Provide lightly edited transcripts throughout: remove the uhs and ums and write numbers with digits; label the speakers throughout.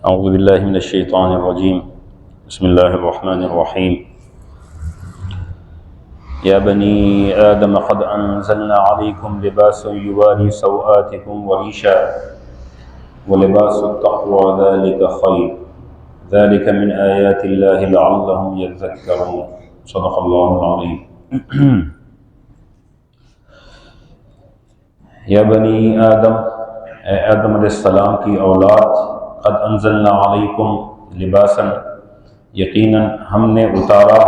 Speaker 1: اعوذ باللہ من الشیطان الرجیم بسم اللہ الرحمن الرحیم یا بنی آدم قد انزلنا علیکم لباسا یواری سوآتکم وریشا ولباس التقوی ذلک خیر ذلک من آیات اللہ لعلہم یذکرون صدق اللہ العظیم۔ یا بنی آدم، اے آدم علیہ السلام کی اولاد، قد انزلنا علیکم لباسا، یقیناً ہم نے اتارا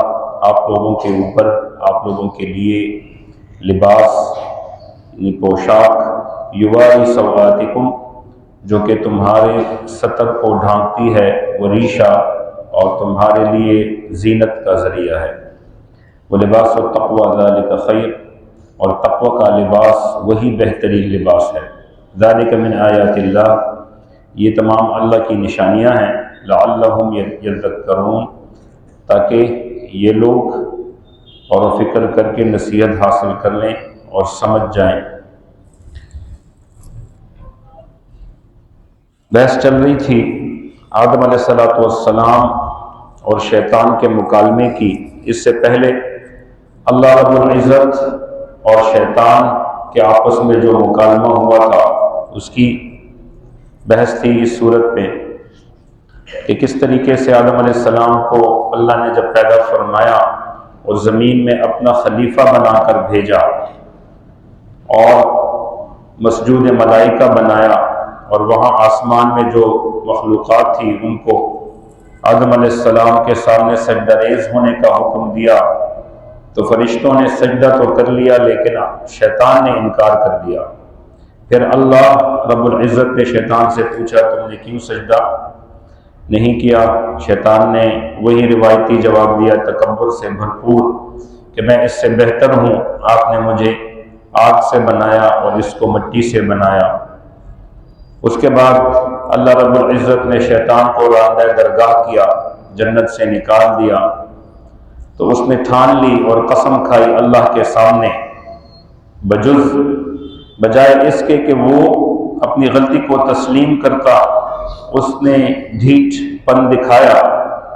Speaker 1: آپ لوگوں کے اوپر، آپ لوگوں کے لیے لباس یعنی پوشاک، یواری سوآتکم جو کہ تمہارے ستر کو ڈھانکتی ہے، وریشا اور تمہارے لیے زینت کا ذریعہ ہے، ولباس التقوی ذلک خیر اور تقوی کا لباس وہی بہترین لباس ہے، ذالک من آیات اللہ یہ تمام اللہ کی نشانیاں ہیں، لعلہم یذکرون تاکہ یہ لوگ غور و فکر کر کے نصیحت حاصل کر لیں اور سمجھ جائیں۔ بحث چل رہی تھی آدم علیہ السلام اور شیطان کے مکالمے کی۔ اس سے پہلے اللہ رب العزت اور شیطان کے آپس میں جو مکالمہ ہوا تھا اس کی بحث تھی اس صورت میں کہ کس طریقے سے آدم علیہ السلام کو اللہ نے جب پیدا فرمایا اور زمین میں اپنا خلیفہ بنا کر بھیجا اور مسجود ملائکہ بنایا اور وہاں آسمان میں جو مخلوقات تھی ان کو آدم علیہ السلام کے سامنے سجدہ ریز ہونے کا حکم دیا، تو فرشتوں نے سجدہ تو کر لیا لیکن شیطان نے انکار کر دیا۔ پھر اللہ رب العزت نے شیطان سے پوچھا تم نے کیوں سجدہ نہیں کیا؟ شیطان نے وہی روایتی جواب دیا تکبر سے بھرپور کہ میں اس سے بہتر ہوں، آپ نے مجھے آگ سے بنایا اور اس کو مٹی سے بنایا۔ اس کے بعد اللہ رب العزت نے شیطان کو راندہ درگاہ کیا، جنت سے نکال دیا، تو اس نے ٹھان لی اور قسم کھائی اللہ کے سامنے بجائے اس کے کہ وہ اپنی غلطی کو تسلیم کرتا، اس نے ڈھیٹ پن دکھایا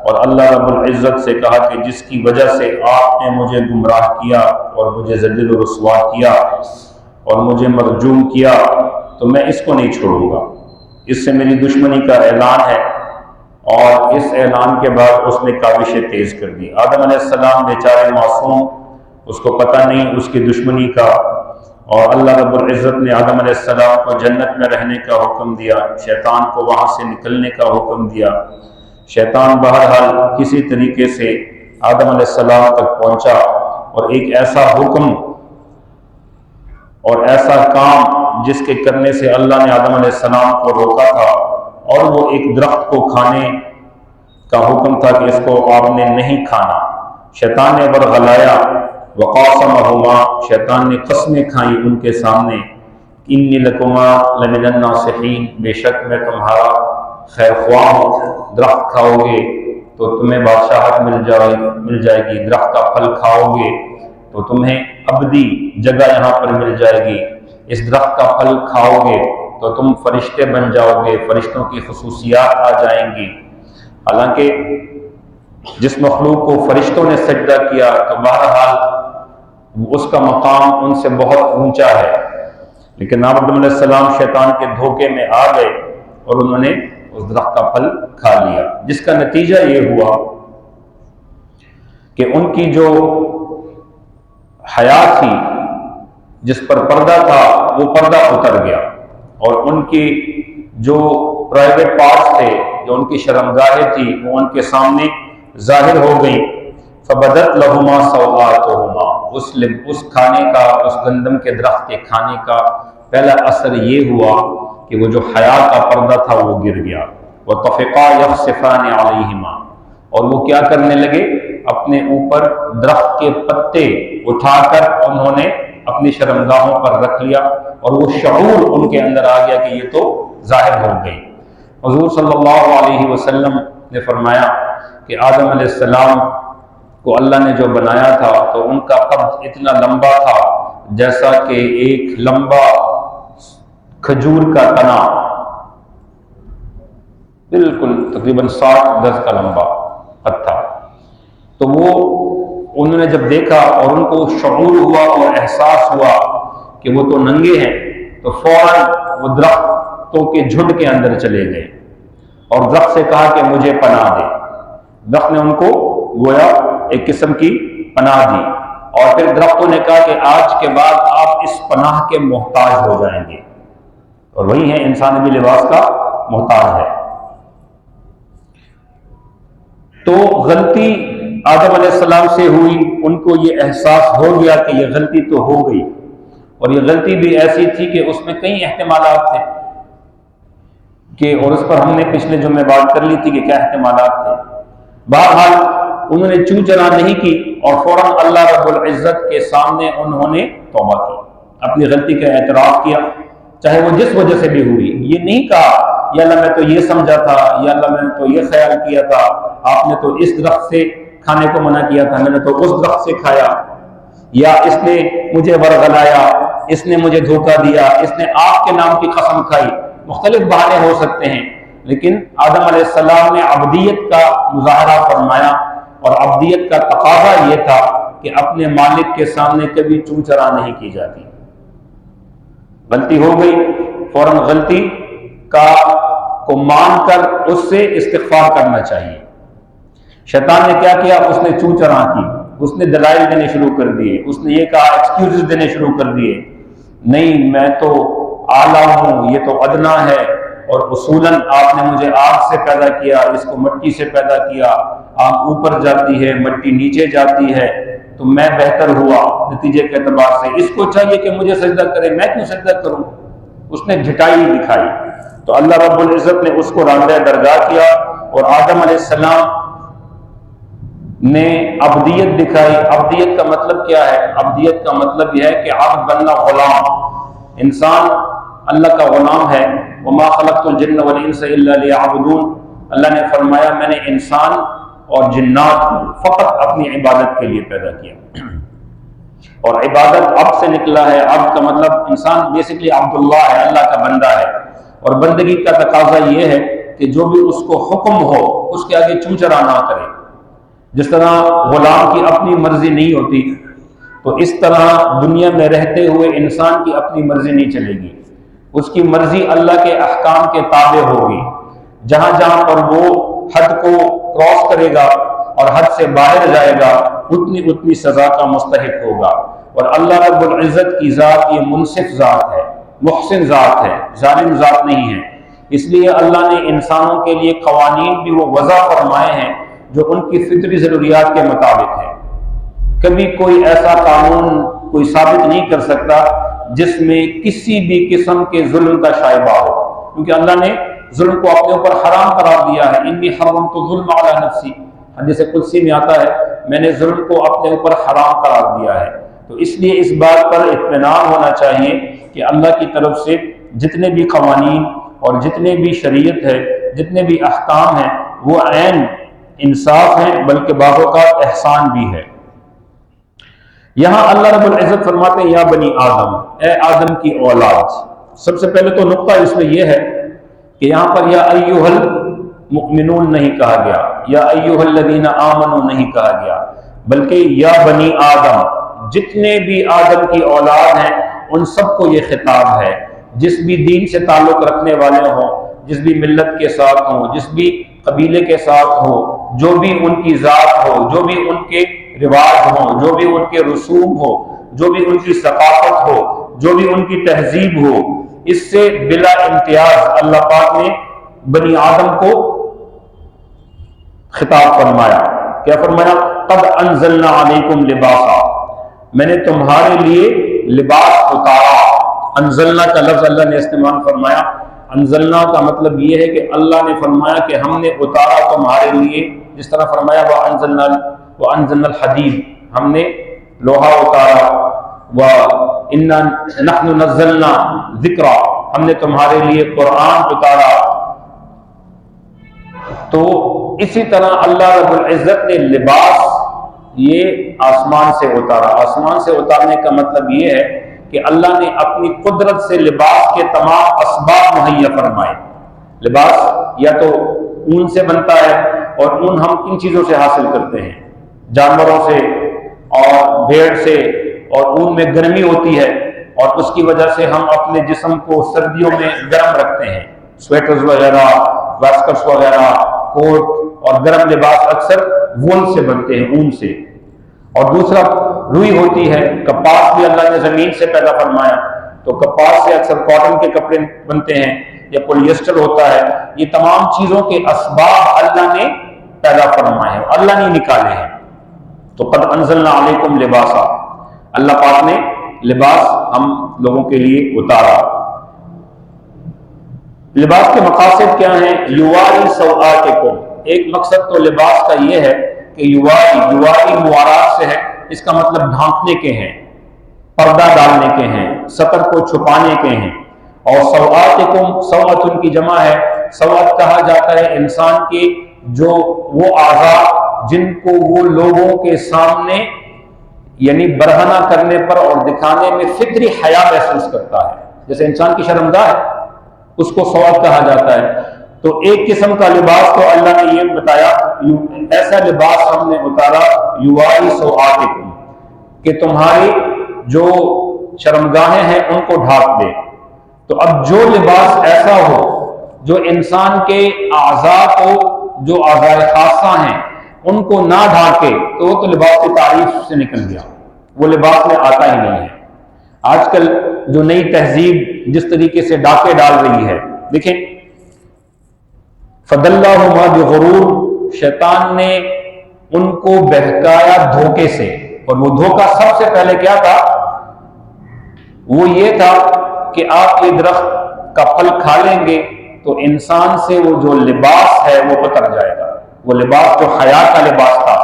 Speaker 1: اور اللہ رب العزت سے کہا کہ جس کی وجہ سے آپ نے مجھے گمراہ کیا اور مجھے ذلیل و رسوا کیا اور مجھے مرجوم کیا تو میں اس کو نہیں چھوڑوں گا، اس سے میری دشمنی کا اعلان ہے۔ اور اس اعلان کے بعد اس نے کاوشیں تیز کر دی۔ آدم علیہ السلام بیچارے معصوم، اس کو پتہ نہیں اس کی دشمنی کا، اور اللہ رب العزت نے آدم علیہ السلام کو جنت میں رہنے کا حکم دیا، شیطان کو وہاں سے نکلنے کا حکم دیا۔ شیطان بہرحال کسی طریقے سے آدم علیہ السلام تک پہنچا اور ایک ایسا حکم اور ایسا کام جس کے کرنے سے اللہ نے آدم علیہ السلام کو روکا تھا، اور وہ ایک درخت کو کھانے کا حکم تھا کہ اس کو آپ نے نہیں کھانا۔ شیطان نے برغلایا، وقاسمہما شیطان نے قسمیں کھائیں ان کے سامنے، انی لکما لمن الناصحین بے شک میں تمہارا خیر خواہ ہوں، درخت کھاؤ گے تو تمہیں بادشاہت مل جائے گی، درخت کا پھل کھاؤ گے تو تمہیں ابدی جگہ یہاں پر مل جائے گی، اس درخت کا پھل کھاؤ گے تو تم فرشتے بن جاؤ گے، فرشتوں کی خصوصیات آ جائیں گی۔ حالانکہ جس مخلوق کو فرشتوں نے سجدہ کیا تو بہرحال اس کا مقام ان سے بہت اونچا ہے، لیکن آدم علیہ السلام شیطان کے دھوکے میں آ گئے اور انہوں نے اس درخت کا پھل کھا لیا، جس کا نتیجہ یہ ہوا کہ ان کی جو حیا تھی، جس پر پردہ تھا، وہ پردہ اتر گیا، اور ان کی جو پرائیویٹ پارٹس تھے، جو ان کی شرمگاہیں تھی، وہ ان کے سامنے ظاہر ہو گئی۔ فبدت لہما سوآتہما اس کھانے کا، اس گندم کے درخت کے کھانے کا پہلا اثر یہ ہوا کہ وہ جو حیا کا پردہ تھا وہ گر گیا۔ وطفقا یخصفان علیہما اور وہ کیا کرنے لگے، اپنے اوپر درخت کے پتے اٹھا کر انہوں نے اپنی شرمگاہوں پر رکھ لیا، اور وہ شعور ان کے اندر آ گیا کہ یہ تو ظاہر ہو گئی۔ حضور صلی اللہ علیہ وسلم نے فرمایا کہ آدم علیہ السلام کو اللہ نے جو بنایا تھا تو ان کا قد اتنا لمبا تھا جیسا کہ ایک لمبا کھجور کا تنا بالکل تقریباً 60 گز کا لمبا پتھر۔ تو وہ انہوں نے جب دیکھا اور ان کو شعور ہوا اور احساس ہوا کہ وہ تو ننگے ہیں، تو فوراً وہ درختوں کے جھنڈ کے اندر چلے گئے اور درخت سے کہا کہ مجھے پناہ دے۔ درخت نے ان کو گویا ایک قسم کی پناہ دی، اور پھر درختوں نے کہا کہ آج کے بعد آپ اس پناہ کے محتاج ہو جائیں گے، اور وہی ہے انسان بھی لباس کا محتاج ہے۔ تو غلطی آدم علیہ السلام سے ہوئی، ان کو یہ احساس ہو گیا کہ یہ غلطی تو ہو گئی، اور یہ غلطی بھی ایسی تھی کہ اس میں کئی احتمالات تھے کہ، اور اس پر ہم نے پچھلے جمعے بات کر لی تھی کہ کیا احتمالات تھے۔ بہرحال انہوں نے چوں چرا نہیں کی اور فوراً اللہ رب العزت کے سامنے انہوں نے توبہ کی، اپنی غلطی کا اعتراف کیا، چاہے وہ جس وجہ سے بھی ہوئی۔ یہ نہیں کہا یا اللہ میں تو یہ سمجھا تھا، یا اللہ میں نے تو یہ خیال کیا تھا، آپ نے تو اس درخت سے کھانے کو منع کیا تھا، میں نے تو اس درخت سے کھایا، یا اس نے مجھے ورغلایا، اس نے مجھے دھوکہ دیا، اس نے آپ کے نام کی قسم کھائی۔ مختلف بہانے ہو سکتے ہیں، لیکن آدم علیہ السلام نے عبدیت کا مظاہرہ فرمایا، اور عبدیت کا تقاضا یہ تھا کہ اپنے مالک کے سامنے کبھی چوں چرا نہیں کی جاتی۔ غلطی ہو گئی، فوراً غلطی کو مان کر اس سے استغفار کرنا چاہیے۔ شیطان نے کیا کیا؟ اس نے چوں چرا کی، اس نے دلائل دینے شروع کر دیے، اس نے یہ کہا، ایکسکیوزز دینے شروع کر دیے، نہیں میں تو اعلیٰ ہوں، یہ تو ادنا ہے، اور اصولاً آپ نے مجھے آگ سے پیدا کیا، اس کو مٹی سے پیدا کیا، آگ اوپر جاتی ہے مٹی نیچے جاتی ہے، تو میں بہتر ہوا نتیجے کے اعتبار سے، اس کو چاہیے کہ مجھے سجدہ کرے، میں کیوں سجدہ کروں؟ اس نے جھٹائی دکھائی، تو اللہ رب العزت نے اس کو راندہ درگاہ کیا، اور آدم علیہ السلام نے عبدیت دکھائی۔ عبدیت کا مطلب کیا ہے؟ عبدیت کا مطلب یہ ہے کہ عبد بننا، غلام، انسان اللہ کا غلام ہے۔ وما خلقت الجن والانس الا لیعبدون، اللہ نے فرمایا میں نے انسان اور جنات کو فقط اپنی عبادت کے لیے پیدا کیا، اور عبادت عبد سے نکلا ہے۔ عبد کا مطلب انسان بیسیکلی عبداللہ ہے، اللہ کا بندہ ہے، اور بندگی کا تقاضا یہ ہے کہ جو بھی اس کو حکم ہو اس کے آگے چوں چرا نہ کرے۔ جس طرح غلام کی اپنی مرضی نہیں ہوتی، تو اس طرح دنیا میں رہتے ہوئے انسان کی اپنی مرضی نہیں چلے گی، اس کی مرضی اللہ کے احکام کے تابع ہوگی۔ جہاں جہاں پر وہ حد کو کراس کرے گا اور حد سے باہر جائے گا، اتنی اتنی سزا کا مستحق ہوگا۔ اور اللہ رب العزت کی ذات یہ منصف ذات ہے، محسن ذات ہے، ظالم ذات نہیں ہے۔ اس لیے اللہ نے انسانوں کے لیے قوانین بھی وہ وضع فرمائے ہیں جو ان کی فطری ضروریات کے مطابق ہے۔ کبھی کوئی ایسا قانون کوئی ثابت نہیں کر سکتا جس میں کسی بھی قسم کے ظلم کا شائبہ ہو، کیونکہ اللہ نے ظلم کو اپنے اوپر حرام قرار دیا ہے۔ انی حرمت الظلم علی نفسی، حدیث قدسی میں آتا ہے میں نے ظلم کو اپنے اوپر حرام قرار دیا ہے۔ تو اس لیے اس بات پر اطمینان ہونا چاہیے کہ اللہ کی طرف سے جتنے بھی قوانین اور جتنے بھی شریعت ہے، جتنے بھی احکام ہیں، وہ عین انصاف ہیں، بلکہ بعض اوقات احسان بھی ہے۔ یہاں اللہ رب العزت فرماتے ہیں یا بنی آدم، اے آدم کی اولاد۔ سب سے پہلے تو نقطہ اس میں یہ ہے کہ یہاں پر یا ایھا المؤمنون نہیں کہا گیا، یا ایھا الذین آمنوا نہیں کہا گیا، بلکہ یا بنی آدم، جتنے بھی آدم کی اولاد ہیں ان سب کو یہ خطاب ہے، جس بھی دین سے تعلق رکھنے والے ہوں، جس بھی ملت کے ساتھ ہوں، جس بھی قبیلے کے ساتھ ہو، جو بھی ان کی ذات ہو، جو بھی ان کے رواج ہوں، جو بھی ان کے رسوم ہو، جو بھی ان کی ثقافت ہو، جو بھی ان کی تہذیب ہو، اس سے بلا امتیاز اللہ پاک نے بنی آدم کو خطاب فرمایا۔ کیا فرمایا؟ قد انزلنا علیکم لباسا، میں نے تمہارے لیے لباس اتارا۔ انزلنا کا لفظ اللہ نے استعمال فرمایا۔ انزلنا کا مطلب یہ ہے کہ اللہ نے فرمایا کہ ہم نے اتارا تمہارے لیے، جس طرح فرمایا وَأَنزَلْنَا الْحَدِيدَ، ہم نے لوہا اتارا، وَإِنَّا نَحْنُ نَزَّلْنَا ذِكْرًا، ہم نے تمہارے لیے قرآن اتارا۔ تو اسی طرح اللہ رب العزت نے لباس یہ آسمان سے اتارا۔ آسمان سے اتارنے کا مطلب یہ ہے کہ اللہ نے اپنی قدرت سے لباس کے تمام اسباب مہیا فرمائے۔ لباس یا تو اون سے بنتا ہے، اور اون ہم کن چیزوں سے حاصل کرتے ہیں؟ جانوروں سے اور بھیڑ سے، اور اون میں گرمی ہوتی ہے، اور اس کی وجہ سے ہم اپنے جسم کو سردیوں میں گرم رکھتے ہیں، سویٹرز وغیرہ، واسکٹس وغیرہ، کوٹ اور گرم لباس اکثر وول سے بنتے ہیں، اون سے۔ اور دوسرا روئی ہوتی ہے، کپاس بھی اللہ نے زمین سے پیدا فرمایا، تو کپاس سے اکثر کاٹن کے کپڑے بنتے ہیں، یا پولیسٹر ہوتا ہے۔ یہ تمام چیزوں کے اسباب اللہ نے پیدا فرمائے ہیں، اللہ نے نکالے ہیں۔ تو قد انزلنا علیکم لباسا، اللہ پاک نے لباس ہم لوگوں کے لیے اتارا۔ لباس کے مقاصد کیا ہیں؟ یواری سوآتکم، ایک مقصد تو لباس کا یہ ہے کہ یواری موارات سے ہے، اس کا مطلب ڈھانکنے کے ہیں، پردہ ڈالنے کے ہیں، ستر کو چھپانے کے ہیں۔ اور سوآتکم، سوات ان کی جمع ہے، سوات کہا جاتا ہے انسان کے جو وہ اعضاء جن کو وہ لوگوں کے سامنے یعنی برہنہ کرنے پر اور دکھانے میں فطری حیا محسوس کرتا ہے، جیسے انسان کی شرمگاہ ہے، اس کو سوات کہا جاتا ہے۔ تو ایک قسم کا لباس تو اللہ نے یہ بتایا، ایسا لباس ہم نے اتارا یواری سوآتکم، کہ تمہاری جو شرمگاہیں ہیں ان کو ڈھانپ دے۔ تو اب جو لباس ایسا ہو جو انسان کے اعضاء کو، جو اعضاء خاصہ ہیں ان کو نہ ڈھانکے، تو وہ تو لباس کی تعریف سے نکل گیا، وہ لباس میں آتا ہی نہیں ہے۔ آج کل جو نئی تہذیب جس طریقے سے ڈاکے ڈال رہی ہے، دیکھیں فَضَلَّهُمَا بِغُرُورٍ، شیطان نے ان کو بہکایا دھوکے سے، اور وہ دھوکہ سب سے پہلے کیا تھا؟ وہ یہ تھا کہ آپ یہ درخت کا پھل کھا لیں گے تو انسان سے وہ جو لباس ہے وہ اتر جائے گا، وہ لباس جو حیا کا لباس تھا،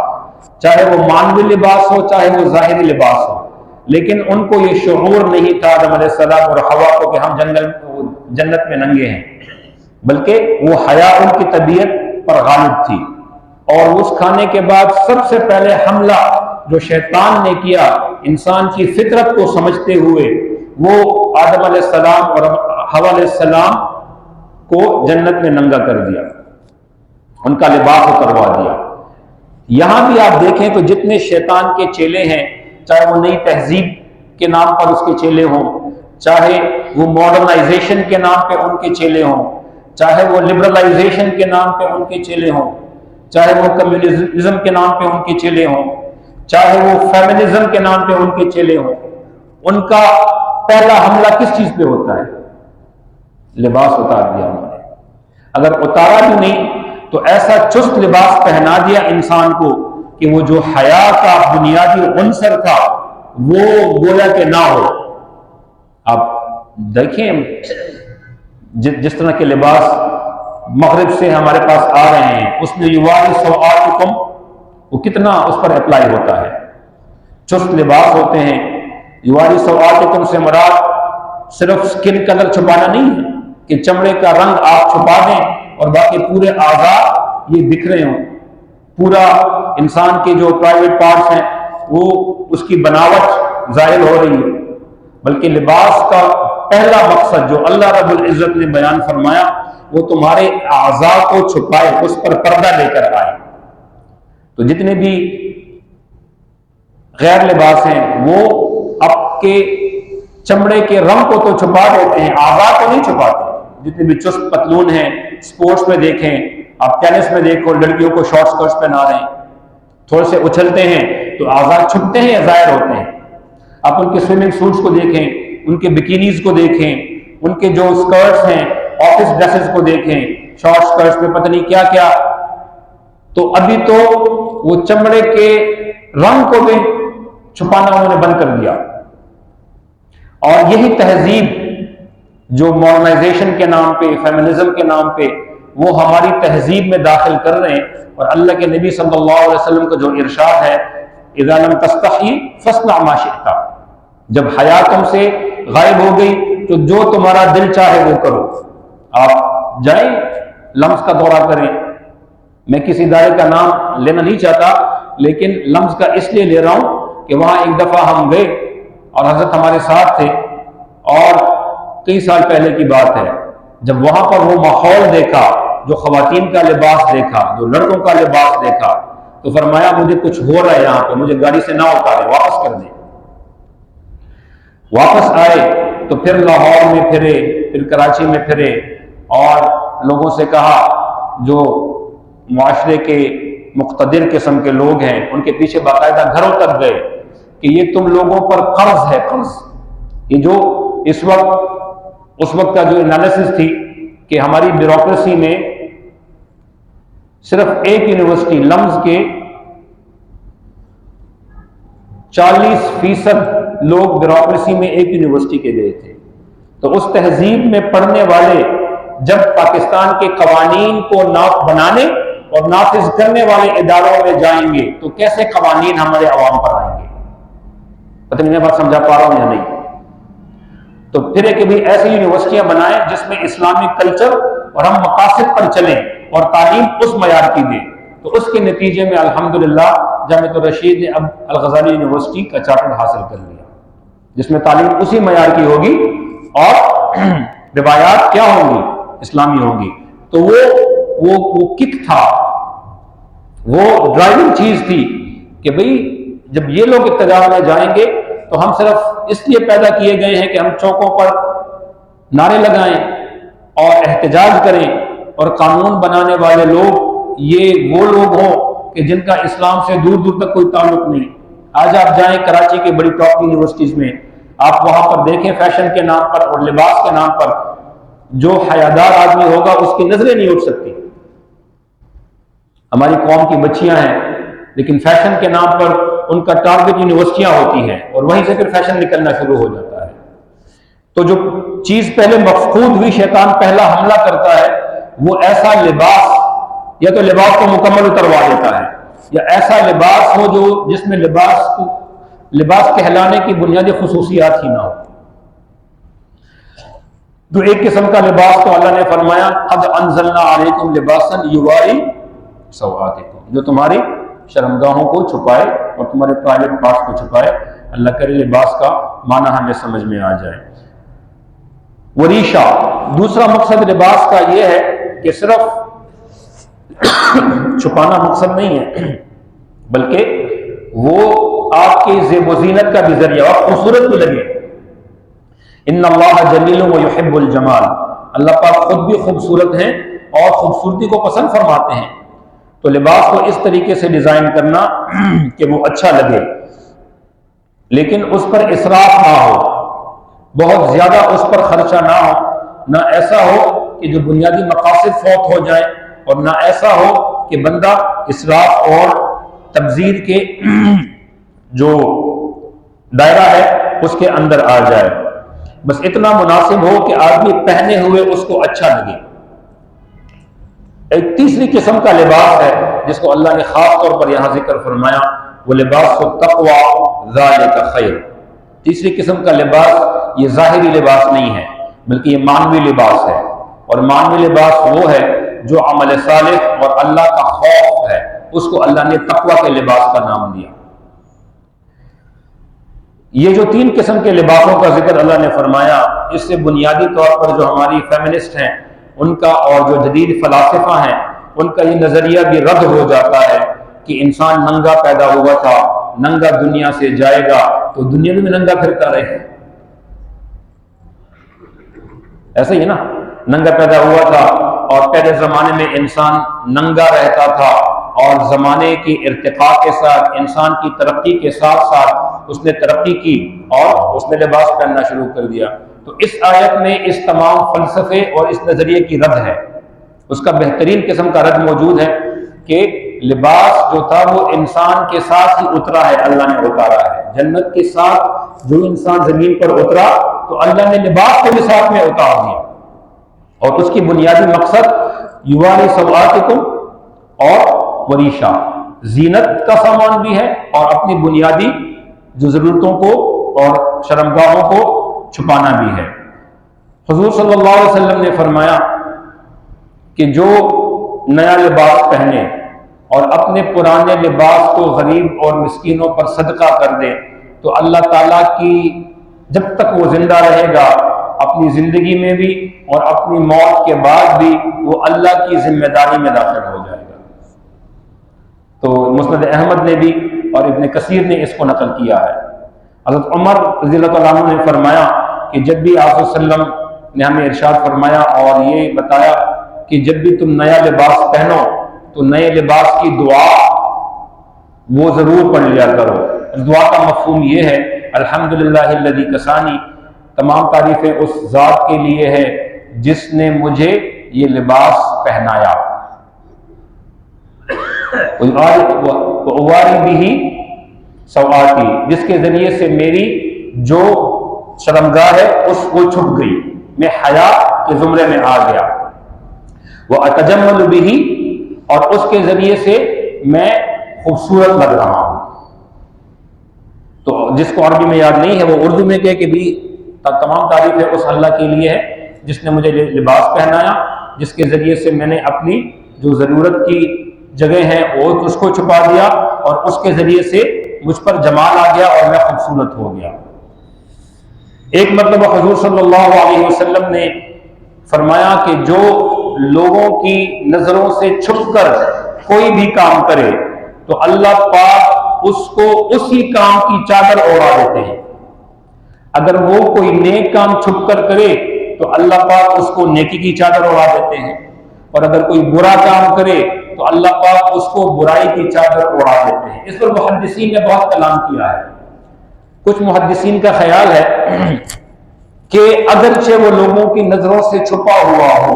Speaker 1: چاہے وہ مانوی لباس ہو چاہے وہ ظاہری لباس ہو۔ لیکن ان کو یہ شعور نہیں تھا آدم علیہ السلام اور حوا کو کہ ہم جنت میں ننگے ہیں، بلکہ وہ حیا ان کی طبیعت پر غالب تھی۔ اور اس کھانے کے بعد سب سے پہلے حملہ جو شیطان نے کیا انسان کی فطرت کو سمجھتے ہوئے، وہ آدم علیہ السلام اور حوا علیہ السلام کو جنت میں ننگا کر دیا، ان کا لباس اتروا دیا۔ یہاں بھی آپ دیکھیں تو جتنے شیطان کے چیلے ہیں، چاہے وہ نئی تہذیب کے نام پر اس کے چیلے ہوں، چاہے وہ ماڈرنائزیشن کے نام پہ ان کے چیلے ہوں، چاہے وہ لبرلائزیشن کے نام پہ ان کے چیلے ہوں، چاہے وہ کمیونزم کے نام پہ ان کے چیلے ہوں، چاہے وہ فیمنزم کے نام پہ ان کے چیلے ہوں، ان کا پہلا حملہ کس چیز پہ ہوتا ہے؟ لباس اتار دیا انہوں نے۔ اگر اتارا بھی نہیں تو ایسا چست لباس پہنا دیا انسان کو کہ وہ جو حیا کا بنیادی عنصر تھا وہ گویا کہ نہ ہو۔ آپ دیکھیں جس طرح کے لباس مغرب سے ہمارے پاس آ رہے ہیں، اس میں یواری سوآتکم وہ کتنا اس پر اپلائی ہوتا ہے، چست لباس ہوتے ہیں۔ یواری سوآتکم سے مراد صرف سکن کلر چھپانا نہیں ہے کہ چمڑے کا رنگ آپ چھپا دیں اور باقی پورے اعضاء یہ دکھ رہے ہوں، پورا انسان کے جو پرائیویٹ پارٹس ہیں وہ اس کی بناوٹ ظاہر ہو رہی ہے، بلکہ لباس کا پہلا مقصد جو اللہ رب العزت نے بیان فرمایا وہ تمہارے اعضاء کو چھپائے، اس پر پردہ لے کر آئے۔ تو جتنے بھی غیر لباس ہیں وہ آپ کے چمڑے کے رنگ کو تو چھپا دیتے ہیں، اعضاء کو نہیں چھپاتے۔ جتنے بھی چست پتلون ہیں، سپورٹس میں دیکھیں، آپ ٹینس میں دیکھو لڑکیوں کو شارٹ سکرٹس پہنا رہے ہیں، تھوڑے سے اچھلتے ہیں تو اعضاء چھپتے ہیں یا ظاہر ہوتے ہیں۔ آپ ان کے سوئمنگ سوٹس کو دیکھیں، ان کے بکینیز کو دیکھیں، ان کے جو سکرٹس ہیں آفس ڈریسز کو دیکھیں، شارٹ سکرٹس میں پتہ نہیں کیا کیا، تو ابھی تو وہ چمڑے کے رنگ کو بھی چھپانا انہوں نے بند کر دیا۔ اور یہی تہذیب جو ماڈرنائزیشن کے نام پہ، فیمنزم کے نام پہ وہ ہماری تہذیب میں داخل کر رہے ہیں۔ اور اللہ کے نبی صلی اللہ علیہ وسلم کا جو ارشاد ہے اذا لم تستحی فاصنع ما شئت، جب حیا تم سے غائب ہو گئی تو جو تمہارا دل چاہے وہ کرو۔ آپ جائیں لمز کا دورہ کریں، میں کسی ادارے کا نام لینا نہیں چاہتا لیکن لمز کا اس لیے لے رہا ہوں کہ وہاں ایک دفعہ ہم گئے اور حضرت ہمارے ساتھ تھے، اور کئی سال پہلے کی بات ہے، جب وہاں پر وہ ماحول دیکھا جو خواتین کا لباس دیکھا، جو لڑکوں کا لباس دیکھا، تو فرمایا مجھے کچھ ہو رہا ہے یہاں پہ، مجھے گاڑی سے نہ اتارے، واپس کر دیں۔ واپس آئے تو پھر لاہور میں پھرے، پھر کراچی میں پھرے، اور لوگوں سے کہا، جو معاشرے کے مقتدر قسم کے لوگ ہیں ان کے پیچھے باقاعدہ گھروں تک گئے کہ یہ تم لوگوں پر قرض ہے، قرض۔ یہ جو اس وقت کا جو انالیسس تھی کہ ہماری بیوروکریسی میں صرف ایک یونیورسٹی لمز کے 40% لوگ بیوروکریسی میں ایک یونیورسٹی کے گئے تھے، تو اس تہذیب میں پڑھنے والے جب پاکستان کے قوانین کو بنانے اور نافذ کرنے والے اداروں میں جائیں گے تو کیسے قوانین ہمارے عوام پر آئیں گے؟ پتہ نہیں میں بات سمجھا پا رہا ہوں یا نہیں؟ تو پھر کہ بھی ایسی یونیورسٹیاں بنائیں جس میں اسلامی کلچر اور ہم مقاصد پر چلیں اور تعلیم اس معیار کی دیں۔ تو اس کے نتیجے میں الحمدللہ جامعۃ الرشید نے اب الغزالی یونیورسٹی کا چارٹر حاصل کر لیا، جس میں تعلیم اسی معیار کی ہوگی اور روایات کیا ہوں گی؟ اسلامی ہوں گی۔ تو وہ کک تھا، وہ ڈرائیونگ چیز تھی کہ بھئی جب یہ لوگ اقتدار میں جائیں گے تو ہم صرف اس لیے پیدا کیے گئے ہیں کہ ہم چوکوں پر نعرے لگائیں اور احتجاج کریں، اور قانون بنانے والے لوگ یہ وہ لوگ ہوں کہ جن کا اسلام سے دور دور تک کوئی تعلق نہیں۔ آج آپ جائیں کراچی کے بڑی ٹاپ یونیورسٹیز میں، آپ وہاں پر دیکھیں فیشن کے نام پر اور لباس کے نام پر جو حیادار آدمی ہوگا اس کی نظریں نہیں اٹھ سکتی۔ ہماری قوم کی بچیاں ہیں لیکن فیشن کے نام پر ان کا ٹارگٹ یونیورسٹیاں ہوتی ہیں اور وہیں سے پھر فیشن نکلنا شروع ہو جاتا ہے۔ تو جو چیز پہلے مفقود ہوئی، شیطان پہلا حملہ کرتا ہے، وہ ایسا لباس، یا تو لباس کو مکمل اتروا دیتا ہے، یا ایسا لباس ہو جو جس میں لباس کہلانے کی بنیادی خصوصیات ہی نہ ہو۔ تو ایک قسم کا لباس تو اللہ نے فرمایا قد انزلنا علیکم لباسا یواری سوآتکم، جو تمہاری شرمگاہوں کو چھپائے اور تمہارے پرائیویٹ پارٹس کو چھپائے۔ اللہ کرے لباس کا معنی ہمیں سمجھ میں آ جائے۔ وریشہ، دوسرا مقصد لباس کا یہ ہے کہ صرف چھپانا مقصد نہیں ہے، بلکہ وہ آپ کی زیب و زینت کا بھی ذریعہ اور خوبصورت بھی لگے۔ ان اللہ جلیل و یحب الجمال، اللہ پاک خود بھی خوبصورت ہیں اور خوبصورتی کو پسند فرماتے ہیں۔ تو لباس کو اس طریقے سے ڈیزائن کرنا کہ وہ اچھا لگے، لیکن اس پر اسراف نہ ہو، بہت زیادہ اس پر خرچہ نہ ہو، نہ ایسا ہو کہ جو بنیادی مقاصد فوت ہو جائیں، اور نہ ایسا ہو کہ بندہ اسراف اور تبذیر کے جو دائرہ ہے اس کے اندر آ جائے۔ بس اتنا مناسب ہو کہ آدمی پہنے ہوئے اس کو اچھا لگے۔ ایک تیسری قسم کا لباس ہے جس کو اللہ نے خاص طور پر یہاں ذکر فرمایا، وہ لباس التقوی ذالک خیر۔ تیسری قسم کا لباس یہ ظاہری لباس نہیں ہے بلکہ یہ معنوی لباس ہے، اور معنوی لباس وہ ہے جو عمل صالح اور اللہ کا خوف ہے، اس کو اللہ نے تقوی کے لباس کا نام دیا۔ یہ جو تین قسم کے لباسوں کا ذکر اللہ نے فرمایا، اس سے بنیادی طور پر جو ہماری فیمنسٹ ہیں ان کا اور جو جدید فلاسفہ ہیں ان کا یہ نظریہ بھی رد ہو جاتا ہے کہ انسان ننگا پیدا ہوا تھا، ننگا دنیا سے جائے گا، تو دنیا میں ننگا پھرتا رہے۔ ایسا ہی ہے نا، ننگا پیدا ہوا تھا اور پہلے زمانے میں انسان ننگا رہتا تھا، اور زمانے کی ارتقاء کے ساتھ، انسان کی ترقی کے ساتھ ساتھ اس نے ترقی کی اور اس نے لباس پہننا شروع کر دیا۔ تو اس آیت میں اس تمام فلسفے اور اس نظریے کی رد ہے، اس کا بہترین قسم کا رد موجود ہے کہ لباس جو تھا وہ انسان کے ساتھ ہی اترا ہے، اللہ نے اتارا ہے۔ جنت کے ساتھ جو انسان زمین پر اترا تو اللہ نے لباس کو بھی ساتھ میں اتار دیا، اور اس کی بنیادی مقصد یواری سوآتکم اور وریشہ، زینت کا سامان بھی ہے اور اپنی بنیادی جو ضرورتوں کو اور شرمگاہوں کو چھپانا بھی ہے۔ حضور صلی اللہ علیہ وسلم نے فرمایا کہ جو نیا لباس پہنے اور اپنے پرانے لباس کو غریب اور مسکینوں پر صدقہ کر دے تو اللہ تعالیٰ کی جب تک وہ زندہ رہے گا اپنی زندگی میں بھی اور اپنی موت کے بعد بھی وہ اللہ کی ذمہ داری میں داخل ہو جائے گا۔ تو مسند احمد نے بھی اور ابن کثیر نے اس کو نقل کیا ہے۔ حضرت عمر رضی اللہ تعالیٰ عنہ نے فرمایا کہ جب بھی آپ صلی اللہ علیہ وسلم نے ہمیں ارشاد فرمایا اور یہ بتایا کہ جب بھی تم نیا لباس پہنو تو نئے لباس کی دعا وہ ضرور پڑھ لیا کرو۔ اس دعا کا مفہوم یہ ہے الحمدللہ الذی کسانی، تمام تعریفیں اس ذات کے لیے ہے جس نے مجھے یہ لباس پہنایا، وَأُوَارِي بِهِ سَوْآتِي، جس کے ذریعے سے میری جو شرمگاہ ہے اس کو چھپ گئی، میں حیا کے زمرے میں آ گیا، وَأَتَجَمَّلُ بِهِ، اور اس کے ذریعے سے میں خوبصورت لگ رہا ہوں۔ تو جس کو عربی میں یاد نہیں ہے وہ اردو میں کہے کہ بھی تمام تعریفیں اس اللہ کے لیے ہے جس نے مجھے لباس پہنایا، جس کے ذریعے سے میں نے اپنی جو ضرورت کی جگہ ہیں وہ اس کو چھپا دیا اور اس کے ذریعے سے مجھ پر جمال آ گیا اور میں خوبصورت ہو گیا۔ ایک مرتبہ حضور صلی اللہ علیہ وسلم نے فرمایا کہ جو لوگوں کی نظروں سے چھپ کر کوئی بھی کام کرے تو اللہ پاک اس کو اسی کام کی چادر اوڑھا دیتے ہیں۔ اگر وہ کوئی نیک کام چھپ کر کرے تو اللہ پاک اس کو نیکی کی چادر اوڑھا دیتے ہیں، اور اگر کوئی برا کام کرے تو اللہ پاک اس کو برائی کی چادر اوڑھا دیتے ہیں۔ اس پر محدثین نے بہت کلام کیا ہے۔ کچھ محدثین کا خیال ہے کہ اگرچہ وہ لوگوں کی نظروں سے چھپا ہوا ہو،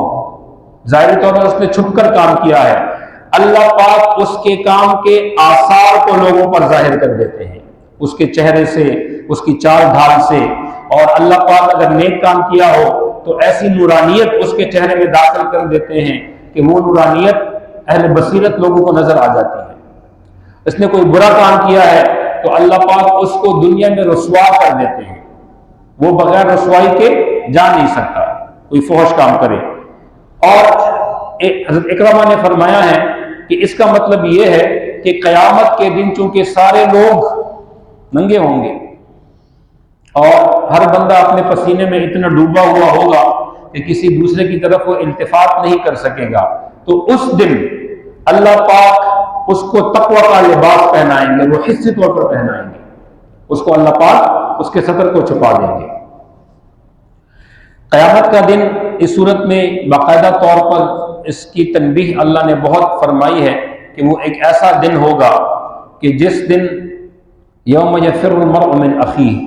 Speaker 1: ظاہری طور پر اس نے چھپ کر کام کیا ہے، اللہ پاک اس کے کام کے آثار کو لوگوں پر ظاہر کر دیتے ہیں، اس کے چہرے سے، اس کی چال ڈھال سے، اور اللہ پاک اگر نیک کام کیا ہو تو ایسی نورانیت اس کے چہرے میں داخل کر دیتے ہیں کہ وہ نورانیت اہل بصیرت لوگوں کو نظر آ جاتی ہے۔ اس نے کوئی برا کام کیا ہے تو اللہ پاک اس کو دنیا میں رسوا کر دیتے ہیں، وہ بغیر رسوائی کے جا نہیں سکتا، کوئی فحش کام کرے۔ اور حضرت اکرمہ نے فرمایا ہے کہ اس کا مطلب یہ ہے کہ قیامت کے دن چونکہ سارے لوگ ننگے ہوں گے اور ہر بندہ اپنے پسینے میں اتنا ڈوبا ہوا ہوگا کہ کسی دوسرے کی طرف وہ التفات نہیں کر سکے گا، تو اس دن اللہ پاک اس کو تقوی کا لباس پہنائیں گے، وہ حصی طور پر پہنائیں گے، اس کو اللہ پاک اس کے سطر کو چھپا دیں گے۔ قیامت کا دن اس صورت میں باقاعدہ طور پر اس کی تنبیہ اللہ نے بہت فرمائی ہے کہ وہ ایک ایسا دن ہوگا کہ جس دن یوم یفر المرء من اخیہ،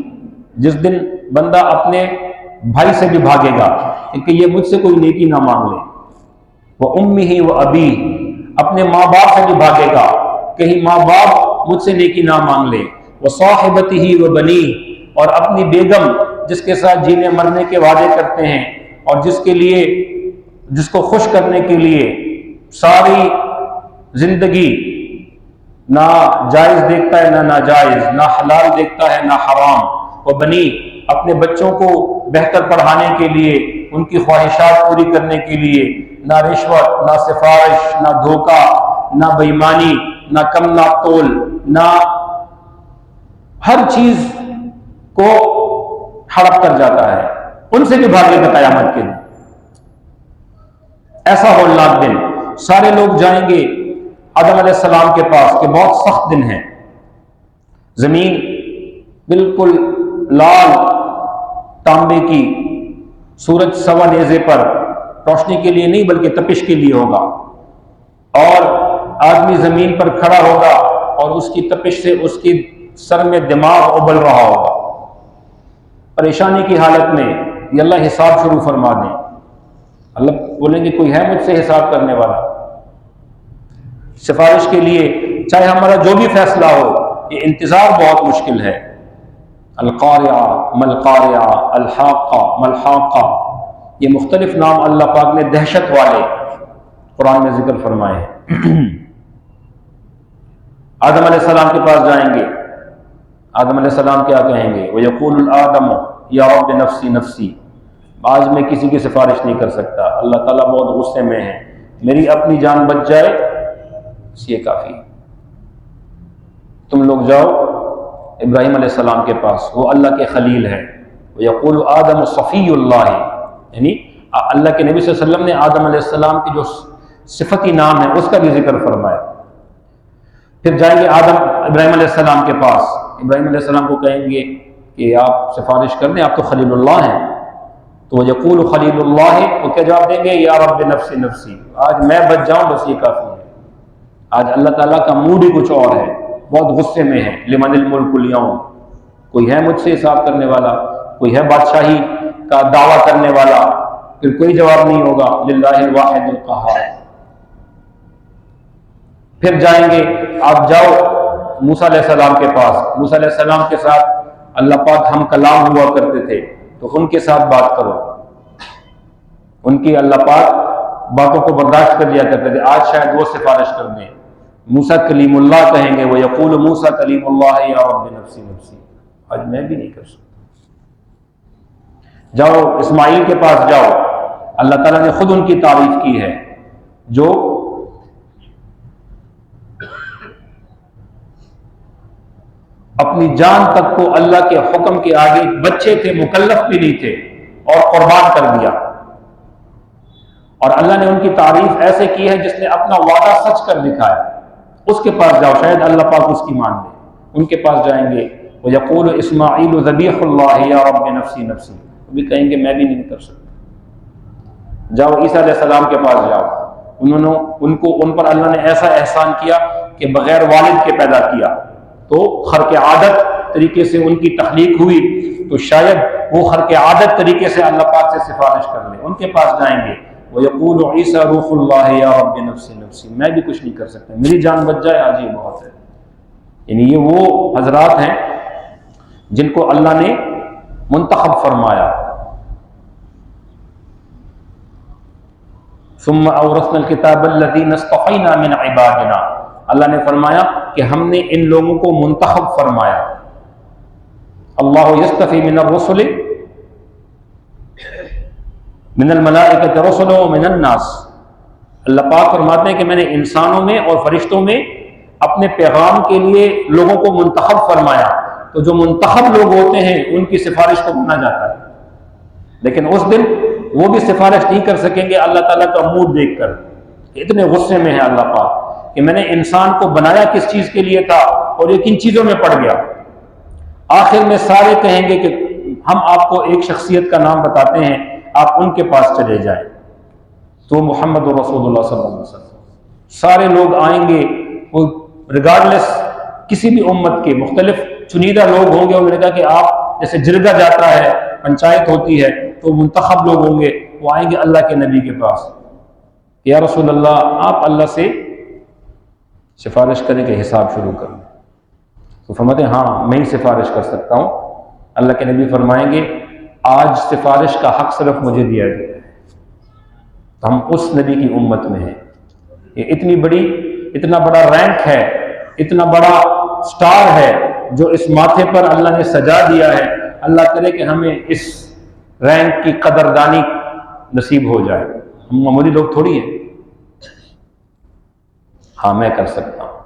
Speaker 1: جس دن بندہ اپنے بھائی سے بھی بھاگے گا کہ یہ مجھ سے کوئی نیکی نہ مانگ لے، وہ امہ و ابی، اپنے ماں باپ سے بھی بھاگے گا کہیں ماں باپ مجھ سے نیکی نہ مانگ لے، وہ صاحبتہ و بنی، اور اپنی بیگم جس کے ساتھ جینے مرنے کے وعدے کرتے ہیں اور جس کو خوش کرنے کے لیے ساری زندگی نہ جائز دیکھتا ہے نہ ناجائز، نہ حلال دیکھتا ہے نہ حرام، وہ بنی، اپنے بچوں کو بہتر پڑھانے کے لیے، ان کی خواہشات پوری کرنے کے لیے نہ رشوت، نہ سفارش، نہ دھوکہ، نہ بےایمانی، نہ کم ناپ تول، نہ ہر چیز کو ہڑپ کر جاتا ہے، ان سے بھی بھاگے گا قیامت کے دن۔ ایسا ہولناک دن، سارے لوگ جائیں گے آدم علیہ السلام کے پاس کہ بہت سخت دن ہے، زمین بالکل لال تانبے کی، سورج سوا نیزے پر، روشنی کے لیے نہیں بلکہ تپش کے لیے ہوگا، اور آدمی زمین پر کھڑا ہوگا اور اس کی تپش سے اس کی سر میں دماغ ابل رہا ہوگا، پریشانی کی حالت میں یہ اللہ حساب شروع فرما دیں۔ اللہ بولیں گے کوئی ہے مجھ سے حساب کرنے والا؟ سفارش کے لیے چاہے ہمارا جو بھی فیصلہ ہو، یہ انتظار بہت مشکل ہے۔ القارعہ، ملقارعہ، الحاقہ، ملحاقہ، یہ مختلف نام اللہ پاک نے دہشت والے قرآن میں ذکر فرمائے ہیں۔ آدم علیہ السلام کے پاس جائیں گے، آدم علیہ السلام کیا کہیں گے؟ وَيَقُولُ الْآدَمُ يَا رَبِّ نَفْسِي نَفْسِي، آج میں کسی کی سفارش نہیں کر سکتا، اللہ تعالیٰ بہت غصے میں ہے، میری اپنی جان بچ جائے اس یہ کافی۔ تم لوگ جاؤ ابراہیم علیہ السلام کے پاس، وہ اللہ کے خلیل ہے، وَيَقُولُ آدَمُ صَفِيُّ اللَّهِ، یعنی اللہ کے نبی صلی اللہ علیہ وسلم نے آدم علیہ السلام کی جو صفتی نام ہے اس کا بھی ذکر فرمایا۔ پھر جائیں گے آدم ابراہیم علیہ السلام کے پاس، ابراہیم علیہ السلام کو کہیں گے کہ آپ سفارش کر دیں، آپ تو خلیل اللہ ہیں۔ تو وہ یقول خلیل اللہ، وہ کیا جواب دیں گے؟ یا رب نفسی نفسی، آج میں بچ جاؤں بس یہ کافی ہے۔ آج اللہ تعالیٰ کا موڈ ہی کچھ اور ہے، بہت غصے میں ہے۔ لمن الملک اليوم، کوئی ہے مجھ سے حساب کرنے والا؟ کوئی ہے بادشاہی کا دعویٰ کرنے والا؟ پھر کوئی جواب نہیں ہوگا۔ للہ الواحد القہار۔ پھر جائیں گے، آپ جاؤ موسیٰ علیہ السلام کے پاس، موسیٰ علیہ السلام کے ساتھ اللہ پاک ہم کلام ہوا کرتے تھے، تو ان کے ساتھ بات کرو، ان کی اللہ پاک باتوں کو برداشت کر لیا کرتے تھے، آج شاید وہ سفارش کر دیں۔ موسیٰ کلیم اللہ کہیں گے، وہ یقول موسیٰ کلیم اللہ یا رب نفسی نفسی، آج میں بھی نہیں کر سکتا۔ جاؤ اسماعیل کے پاس جاؤ، اللہ تعالیٰ نے خود ان کی تعریف کی ہے، جو اپنی جان تک کو اللہ کے حکم کے آگے، بچے تھے، مکلف بھی نہیں تھے، اور قربان کر دیا۔ اور اللہ نے ان کی تعریف ایسے کی ہے جس نے اپنا وعدہ سچ کر دکھایا۔ اس کے پاس جاؤ، شاید اللہ پاک اس کی مان لے۔ ان کے پاس جائیں گے، وَيَقُولُ إِسْمَاعِيلُ ذَبِيحُ اللَّهِ يَا رَبِّ نَفْسِي نَفْسِي، وہ بھی کہیں گے میں بھی نہیں کر سکتا۔ جاؤ عیسیٰ علیہ السلام کے پاس جاؤ، ان پر اللہ نے ایسا احسان کیا کہ بغیر والد کے پیدا کیا، تو خرق عادت طریقے سے ان کی تخلیق ہوئی، تو شاید وہ خرق عادت طریقے سے اللہ پاک سے سفارش کر لیں۔ ان کے پاس جائیں گے، وَيَقُولُ عِيسَى رُوحُ اللَّهِ يَا رَبِّ نَفْسِي نَفْسِي، میں بھی کچھ نہیں کر سکتا، میری جان بچ جائے آج ہی بہت ہے۔ یعنی یہ وہ حضرات ہیں جن کو اللہ نے منتخب فرمایا۔ ثم اورثنا الکتاب الذین اصطفینا من عبادنا، اللہ نے فرمایا کہ ہم نے ان لوگوں کو منتخب فرمایا۔ اللہ یصطفی من الرسل من الملائکۃ رسلا ومن الناس، اللہ پاک فرماتے ہیں کہ میں نے انسانوں میں اور فرشتوں میں اپنے پیغام کے لیے لوگوں کو منتخب فرمایا۔ تو جو منتخب لوگ ہوتے ہیں ان کی سفارش کو مانا جاتا ہے، لیکن اس دن وہ بھی سفارش نہیں کر سکیں گے اللہ تعالیٰ کا موڈ دیکھ کر، اتنے غصے میں ہے اللہ پاک کہ میں نے انسان کو بنایا کس چیز کے لیے تھا اور یہ کن چیزوں میں پڑ گیا۔ آخر میں سارے کہیں گے کہ ہم آپ کو ایک شخصیت کا نام بتاتے ہیں، آپ ان کے پاس چلے جائیں، تو محمد رسول اللہ صلی اللہ علیہ وسلم۔ سارے لوگ آئیں گے، وہ ریگارڈلیس کسی بھی امت کے مختلف چنیدہ لوگ ہوں گے، انہوں نے کہا کہ آپ جیسے جرگہ جاتا ہے، پنچایت ہوتی ہے، تو منتخب لوگ ہوں گے، وہ آئیں گے اللہ کے نبی کے پاس، یا رسول اللہ آپ اللہ سے سفارش کرنے کے حساب شروع کریں۔ تو فرماتے ہیں ہاں میں ہی سفارش کر سکتا ہوں۔ اللہ کے نبی فرمائیں گے آج سفارش کا حق صرف مجھے دیا گیا ہے، ہم اس نبی کی امت میں ہیں۔ یہ اتنا بڑا رینک ہے، اتنا بڑا سٹار ہے جو اس ماتھے پر اللہ نے سجا دیا ہے۔ اللہ کرے کہ ہمیں اس رینک کی قدردانی نصیب ہو جائے، ہم معمولی لوگ تھوڑی ہیں۔ ہاں میں کر سکتا ہوں۔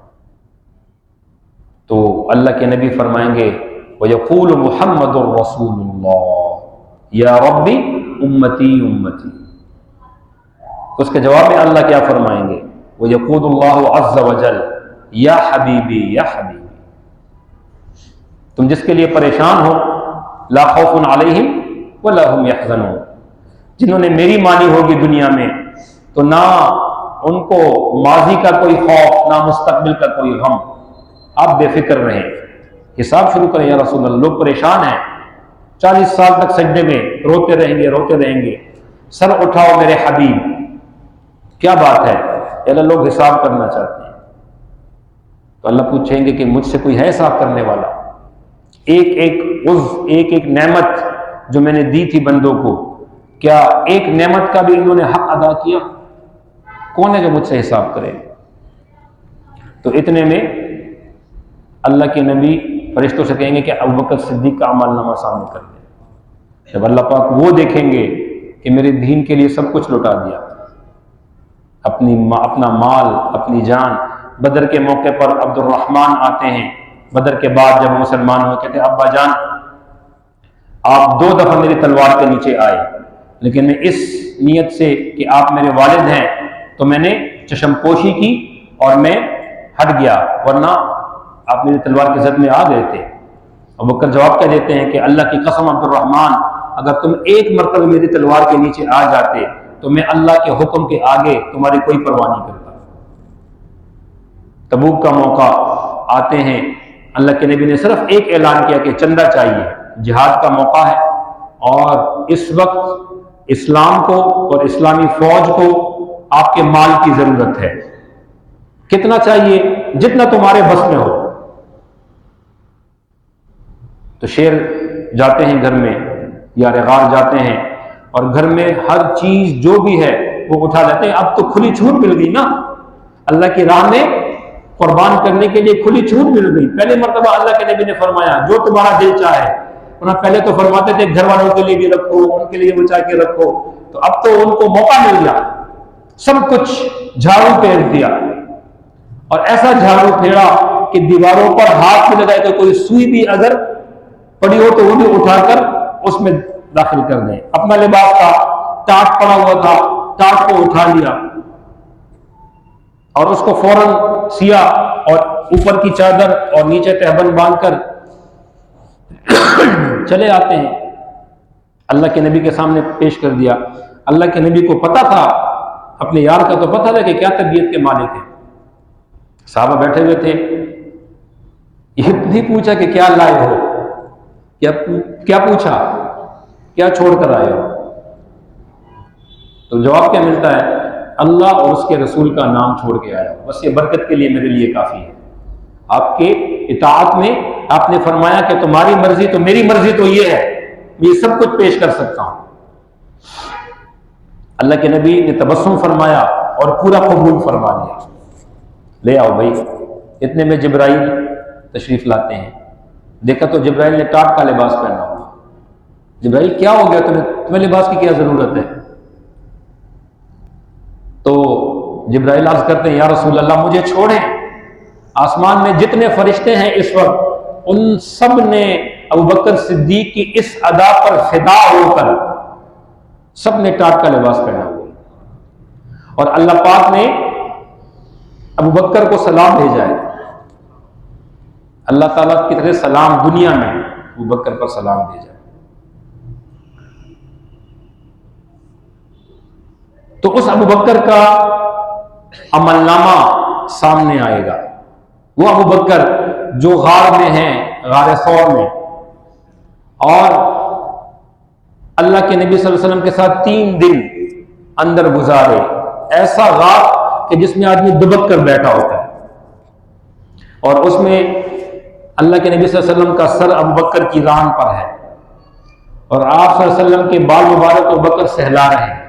Speaker 1: تو اللہ کے نبی فرمائیں گے وَيَقُولُ مُحَمَّدٌ رَّسُولُ اللَّهِ یا ربی امتی امتی، اس کے جواب میں اللہ کیا فرمائیں گے؟ وَيَقُولُ اللَّهُ عَزَّ وَجَلَّ یا حبیبی یا حبیبی، تم جس کے لیے پریشان ہو، لا خوف علیہم ولا هم يحزنون، جنہوں نے میری مانی ہوگی دنیا میں تو نہ ان کو ماضی کا کوئی خوف، نہ مستقبل کا کوئی غم، آپ بے فکر رہیں۔ حساب شروع کریں یا رسول اللہ، لوگ پریشان ہیں، 40 سال تک سجدے میں روتے رہیں گے، سر اٹھاؤ میرے حبیب، کیا بات ہے؟ اللہ لوگ حساب کرنا چاہتے ہیں۔ تو اللہ پوچھیں گے کہ مجھ سے کوئی ہے حساب کرنے والا؟ ایک نعمت جو میں نے دی تھی بندوں کو، کیا ایک نعمت کا بھی انہوں نے حق ادا کیا؟ کون ہے جو مجھ سے حساب کرے؟ تو اتنے میں اللہ کے نبی فرشتوں سے کہیں گے کہ ابوبکر صدیق کا اعمال نامہ سامنے کر دیں۔ جب اللہ پاک وہ دیکھیں گے کہ میرے دین کے لیے سب کچھ لوٹا دیا، اپنا مال، اپنی جان۔ بدر کے موقع پر عبد الرحمن آتے ہیں، بدر کے بعد جب مسلمان ہوئے، کہتے ہیں ابا جان آپ 2 دفعہ میری تلوار کے نیچے آئے، لیکن میں اس نیت سے کہ آپ میرے والد ہیں تو میں نے چشم پوشی کی اور میں ہٹ گیا، ورنہ آپ میری تلوار کی زد میں آ گئے تھے۔ ابو بکر جواب کیا دیتے ہیں کہ اللہ کی قسم عبد الرحمن، اگر تم ایک مرتبہ میری تلوار کے نیچے آ جاتے تو میں اللہ کے حکم کے آگے تمہاری کوئی پرواہ نہیں کرتا۔ تبوک کا موقع آتے ہیں، اللہ کے نبی نے صرف ایک اعلان کیا کہ چندہ چاہیے، جہاد کا موقع ہے اور اس وقت اسلام کو اور اسلامی فوج کو آپ کے مال کی ضرورت ہے، کتنا چاہیے؟ جتنا تمہارے بس میں ہو۔ تو شیر جاتے ہیں گھر میں یا غار جاتے ہیں اور گھر میں ہر چیز جو بھی ہے وہ اٹھا لیتے ہیں۔ اب تو کھلی چھوٹ مل گئی نا، اللہ کی راہ میں قربان کرنے کے لیے کھلی چھوٹ مل گئی۔ پہلے مرتبہ اللہ کے نبی نے فرمایا جو تمہارا دل چاہے، انہوں پہلے تو فرماتے تھے گھر والوں کے لیے بھی رکھو، ان کے لیے بچا کے رکھو، تو اب تو ان کو موقع مل گیا، سب کچھ جھاڑو پھیر دیا، اور ایسا جھاڑو پھیرا کہ دیواروں پر ہاتھ بھی لگائے کہ کوئی سوئی بھی اگر پڑی ہو تو وہ بھی اٹھا کر اس میں داخل کر دیں۔ اپنا لباس تھا، ٹاٹ پڑا ہوا تھا، ٹاٹ کو اٹھا لیا اور اس کو فوراً سیا اور اوپر کی چادر اور نیچے تہبند باندھ کر چلے آتے ہیں، اللہ کے نبی کے سامنے پیش کر دیا۔ اللہ کے نبی کو پتا تھا، اپنے یار کا تو پتا تھا کہ کیا طبیعت کے مالک ہیں۔ صحابہ بیٹھے ہوئے تھے، یہ نہیں پوچھا کہ کیا لائے ہو، کیا پوچھا، کیا چھوڑ کر آئے ہو؟ تو جواب کیا ملتا ہے؟ اللہ اور اس کے رسول کا نام چھوڑ کے آیا، بس یہ برکت کے لیے میرے لیے کافی ہے۔ آپ کے اطاعت میں آپ نے فرمایا کہ تمہاری مرضی تو میری مرضی تو یہ ہے، میں یہ سب کچھ پیش کر سکتا ہوں۔ اللہ کے نبی نے تبسم فرمایا اور پورا قبول فرما لیا، لے آؤ بھائی۔ اتنے میں جبرائیل تشریف لاتے ہیں، دیکھا تو جبرائیل نے ٹاٹ کا لباس پہنا ہوا۔ جبرائیل کیا ہو گیا تمہیں لباس کی کیا ضرورت ہے؟ تو جبرائیل عرض کرتے ہیں یا رسول اللہ مجھے چھوڑیں، آسمان میں جتنے فرشتے ہیں اس وقت ان سب نے ابو بکر صدیق کی اس ادا پر فدا ہو کر سب نے ٹاٹ کا لباس پہنا ہوا، اور اللہ پاک نے ابو بکر کو سلام بھیجا ہے۔ اللہ تعالیٰ کی طرف سلام دنیا میں ابو بکر پر سلام بھیجا ہے۔ تو اس ابو بکر کا عمل نامہ سامنے آئے گا، وہ ابو بکر جو غار میں ہیں، غار ثور میں، اور اللہ کے نبی صلی اللہ علیہ وسلم کے ساتھ 3 دن اندر گزارے، ایسا غار کہ جس میں آدمی دبک کر بیٹھا ہوتا ہے، اور اس میں اللہ کے نبی صلی اللہ علیہ وسلم کا سر ابو بکر کی ران پر ہے، اور آپ صلی اللہ علیہ وسلم کے بال مبارک ابو بکر سہلا رہے ہیں۔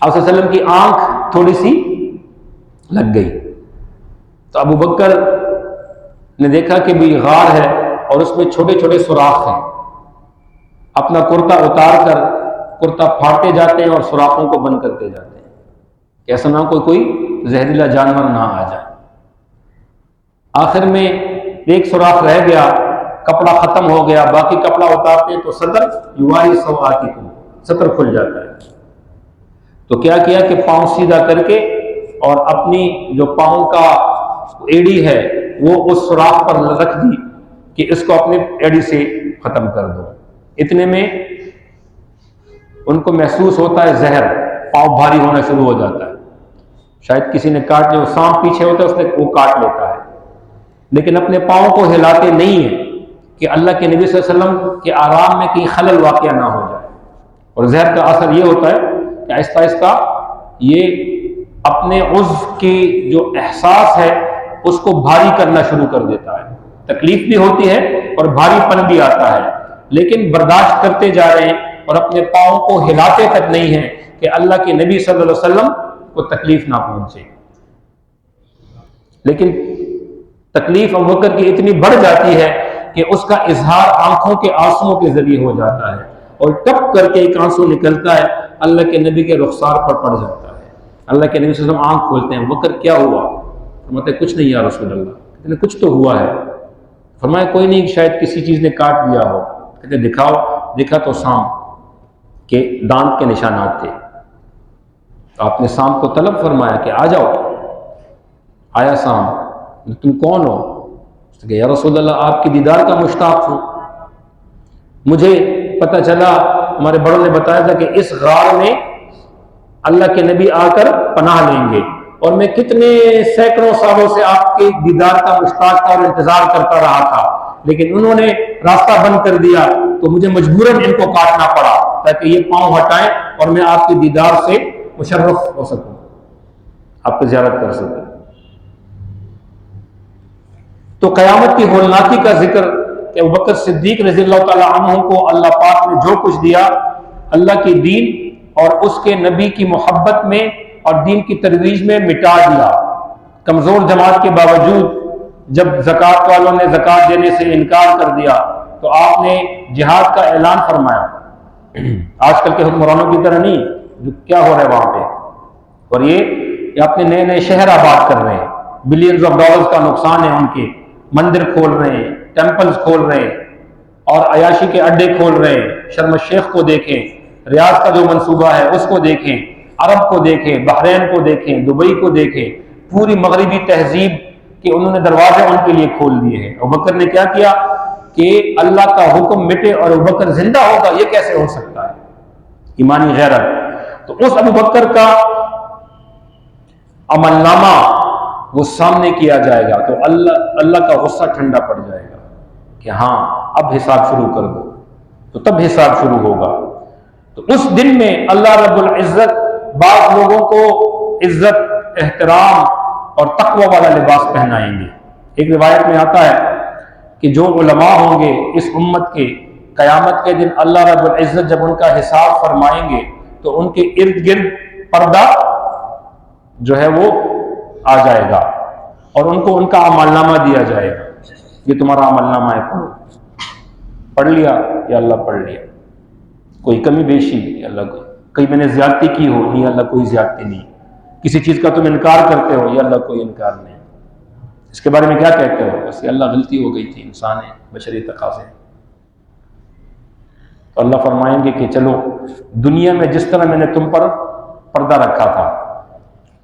Speaker 1: آپ صلی اللہ علیہ وسلم کی آنکھ تھوڑی سی لگ گئی، تو ابو بکر نے دیکھا کہ بھی غار ہے اور اس میں چھوٹے چھوٹے سوراخ ہیں، اپنا کرتا اتار کر کرتا پھاڑتے جاتے ہیں اور سوراخوں کو بند کرتے جاتے ہیں کہ ایسا نہ کوئی زہریلا جانور نہ آ جائے۔ آخر میں ایک سوراخ رہ گیا، کپڑا ختم ہو گیا، باقی کپڑا اتارتے ہیں تو سطر یواری سوآتکم، سطر کھل جاتا ہے۔ تو کیا کیا کہ پاؤں سیدھا کر کے اور اپنی جو پاؤں کا ایڑی ہے وہ اس سوراخ پر رکھ دی کہ اس کو اپنے ایڑی سے ختم کر دو۔ اتنے میں ان کو محسوس ہوتا ہے زہر، پاؤں بھاری ہونا شروع ہو جاتا ہے، شاید کسی نے کاٹ لیا، سانپ پیچھے ہوتا ہے اس نے وہ کاٹ لیتا ہے، لیکن اپنے پاؤں کو ہلاتے نہیں ہیں کہ اللہ کے نبی صلی اللہ علیہ وسلم کے آرام میں کہیں خلل واقع نہ ہو جائے۔ اور زہر کا اثر یہ ہوتا ہے کہ آہستہ آہستہ یہ اپنے عضو کی جو احساس ہے اس کو بھاری کرنا شروع کر دیتا ہے، تکلیف بھی ہوتی ہے اور بھاری پن بھی آتا ہے، لیکن برداشت کرتے جا رہے ہیں اور اپنے پاؤں کو ہلاتے تک نہیں ہیں کہ اللہ کے نبی صلی اللہ علیہ وسلم کو تکلیف نہ پہنچے۔ لیکن تکلیف ابوبکر کی اتنی بڑھ جاتی ہے کہ اس کا اظہار آنکھوں کے آنسوؤں کے ذریعے ہو جاتا ہے، اور ٹپ کر کے ایک آنسو نکلتا ہے، اللہ کے نبی کے رخسار پر پڑ جاتا ہے۔ اللہ کے نبی صلی اللہ علیہ وسلم آنکھ کھولتے ہیں، ابوبکر کیا ہوا؟ فرماتے ہیں کچھ نہیں یا رسول اللہ۔ کہتے ہیں کچھ تو ہوا ہے۔ فرمایا کوئی نہیں، شاید کسی چیز نے کاٹ دیا ہو۔ کہتے دکھاؤ، دکھا تو سانپ کے دانت کے نشانات تھے. تو آپ نے سانپ کو طلب فرمایا کہ آ جاؤ. آیا سانپ. تم کون ہو؟ کہ یا رسول اللہ آپ کی دیدار کا مشتاق ہوں. مجھے پتہ چلا، ہمارے بڑوں نے بتایا تھا کہ اس غار میں اللہ کے نبی آ کر پناہ لیں گے، اور میں کتنے سینکڑوں سالوں سے آپ کے دیدار کا مشتاق تھا اور انتظار کرتا رہا تھا، لیکن انہوں نے راستہ بند کر دیا تو مجھے مجبوراً ان کو کاٹنا پڑا تاکہ یہ پاؤں ہٹائیں اور میں آپ کی دیدار سے مشرف ہو سکوں، آپ کی زیارت کر سکوں. تو قیامت کی ہولناکی کا ذکر کہ ابوبکر صدیق رضی اللہ تعالیٰ عنہ کو اللہ پاک نے جو کچھ دیا، اللہ کی دین اور اس کے نبی کی محبت میں اور دین کی ترویج میں مٹا دیا. کمزور جماعت کے باوجود جب زکوٰۃ والوں نے زکوٰۃ دینے سے انکار کر دیا تو آپ نے جہاد کا اعلان فرمایا. آج کل کے حکمرانوں کی طرح نہیں جو کیا ہو رہا ہے وہاں پہ، اور یہ اپنے نئے نئے شہر آباد کر رہے ہیں، بلینز آف ڈالرز کا نقصان ہے، ان کے مندر کھول رہے ہیں، ٹیمپلز کھول رہے ہیں اور عیاشی کے اڈے کھول رہے ہیں. شرم الشیخ کو دیکھیں، ریاض کا جو منصوبہ ہے اس کو دیکھیں، عرب کو دیکھیں، بحرین کو دیکھیں، دبئی کو دیکھیں، پوری مغربی تہذیب کے انہوں نے دروازے ان کے لیے کھول دیے ہیں. ابوبکر نے کیا کیا کہ اللہ کا حکم مٹے اور ابوبکر زندہ ہوگا، یہ کیسے ہو سکتا ہے؟ ایمانی غیرت. تو اس ابوبکر کا عمل نامہ وہ سامنے کیا جائے گا تو اللہ کا غصہ ٹھنڈا پڑ جائے گا کہ ہاں اب حساب شروع کر دو، تو تب حساب شروع ہوگا. تو اس دن میں اللہ رب العزت بعض لوگوں کو عزت، احترام اور تقوی والا لباس پہنائیں گے. ایک روایت میں آتا ہے کہ جو علماء ہوں گے اس امت کے، قیامت کے دن اللہ رب العزت جب ان کا حساب فرمائیں گے تو ان کے ارد گرد پردہ جو ہے وہ آ جائے گا اور ان کو ان کا عمل نامہ دیا جائے گا. یہ تمہارا عمل نامہ ہے، پڑھو. پڑھ لیا یا اللہ پڑھ لیا. کوئی کمی بیشی یا اللہ کہیں میں نے زیادتی کی ہو، نہیں اللہ کوئی زیادتی نہیں. کسی چیز کا تم انکار کرتے ہو یا اللہ کوئی انکار نہیں. اس کے بارے میں کیا کہتے ہو؟ بس یہ اللہ غلطی ہو گئی تھی، انسان ہے، بشری تقاضے. تو اللہ فرمائیں گے کہ چلو دنیا میں جس طرح میں نے تم پر پردہ رکھا تھا،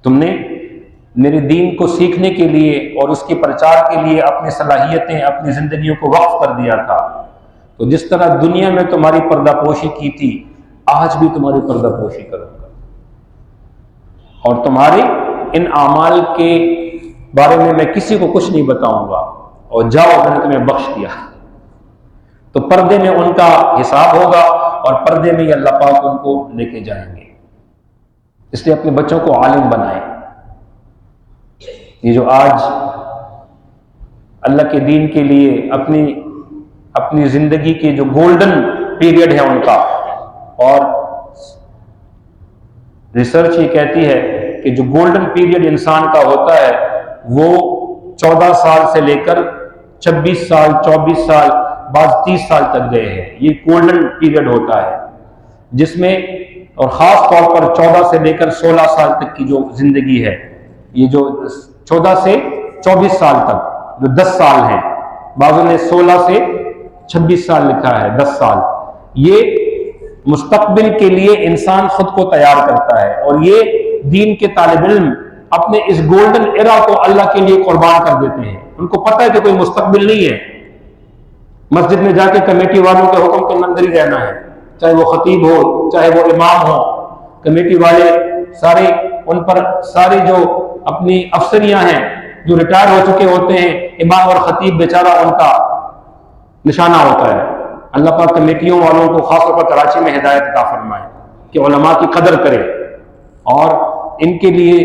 Speaker 1: تم نے میرے دین کو سیکھنے کے لیے اور اس کے پرچار کے لیے اپنی صلاحیتیں، اپنی زندگیوں کو وقف کر دیا تھا، تو جس طرح دنیا میں تمہاری پردہ پوشی کی تھی آج بھی تمہاری پردہ پوشی کروں گا، اور تمہارے ان اعمال کے بارے میں کسی کو کچھ نہیں بتاؤں گا، اور جاؤ میں نے تمہیں بخش دیا. تو پردے میں ان کا حساب ہوگا اور پردے میں یہ اللہ پاک ان کو لے کے جائیں گے. اس لیے اپنے بچوں کو عالم بنائیں. یہ جو آج اللہ کے دین کے لیے اپنی زندگی کے جو گولڈن پیریڈ ہے ان کا، اور ریسرچ یہ کہتی ہے کہ جو گولڈن پیریڈ انسان کا ہوتا ہے وہ 14 سال سے لے کر 26 سال، 24 سال، بعض 30 سال تک گئے ہیں. یہ گولڈن پیریڈ ہوتا ہے جس میں، اور خاص طور پر 14 سے لے کر 16 سال تک کی جو زندگی ہے، یہ جو 14 سے 24 سال تک جو 10 سال ہیں، بعضوں نے 16 سے 26 سال لکھا ہے، 10 سال، یہ مستقبل کے لیے انسان خود کو تیار کرتا ہے. اور یہ دین کے طالب علم اپنے اس گولڈن ایرا کو اللہ کے لیے قربان کر دیتے ہیں. ان کو پتہ ہے کہ کوئی مستقبل نہیں ہے، مسجد میں جا کے کمیٹی والوں کے حکم کے اندر ہی رہنا ہے، چاہے وہ خطیب ہو چاہے وہ امام ہو. کمیٹی والے سارے، ان پر سارے جو اپنی افسریاں ہیں جو ریٹائر ہو چکے ہوتے ہیں، امام اور خطیب بیچارہ ان کا نشانہ ہوتا ہے. اللہ پاک کمیٹیوں والوں کو خاص طور پر کراچی میں ہدایت عطا فرمائے کہ علماء کی قدر کرے، اور ان کے لیے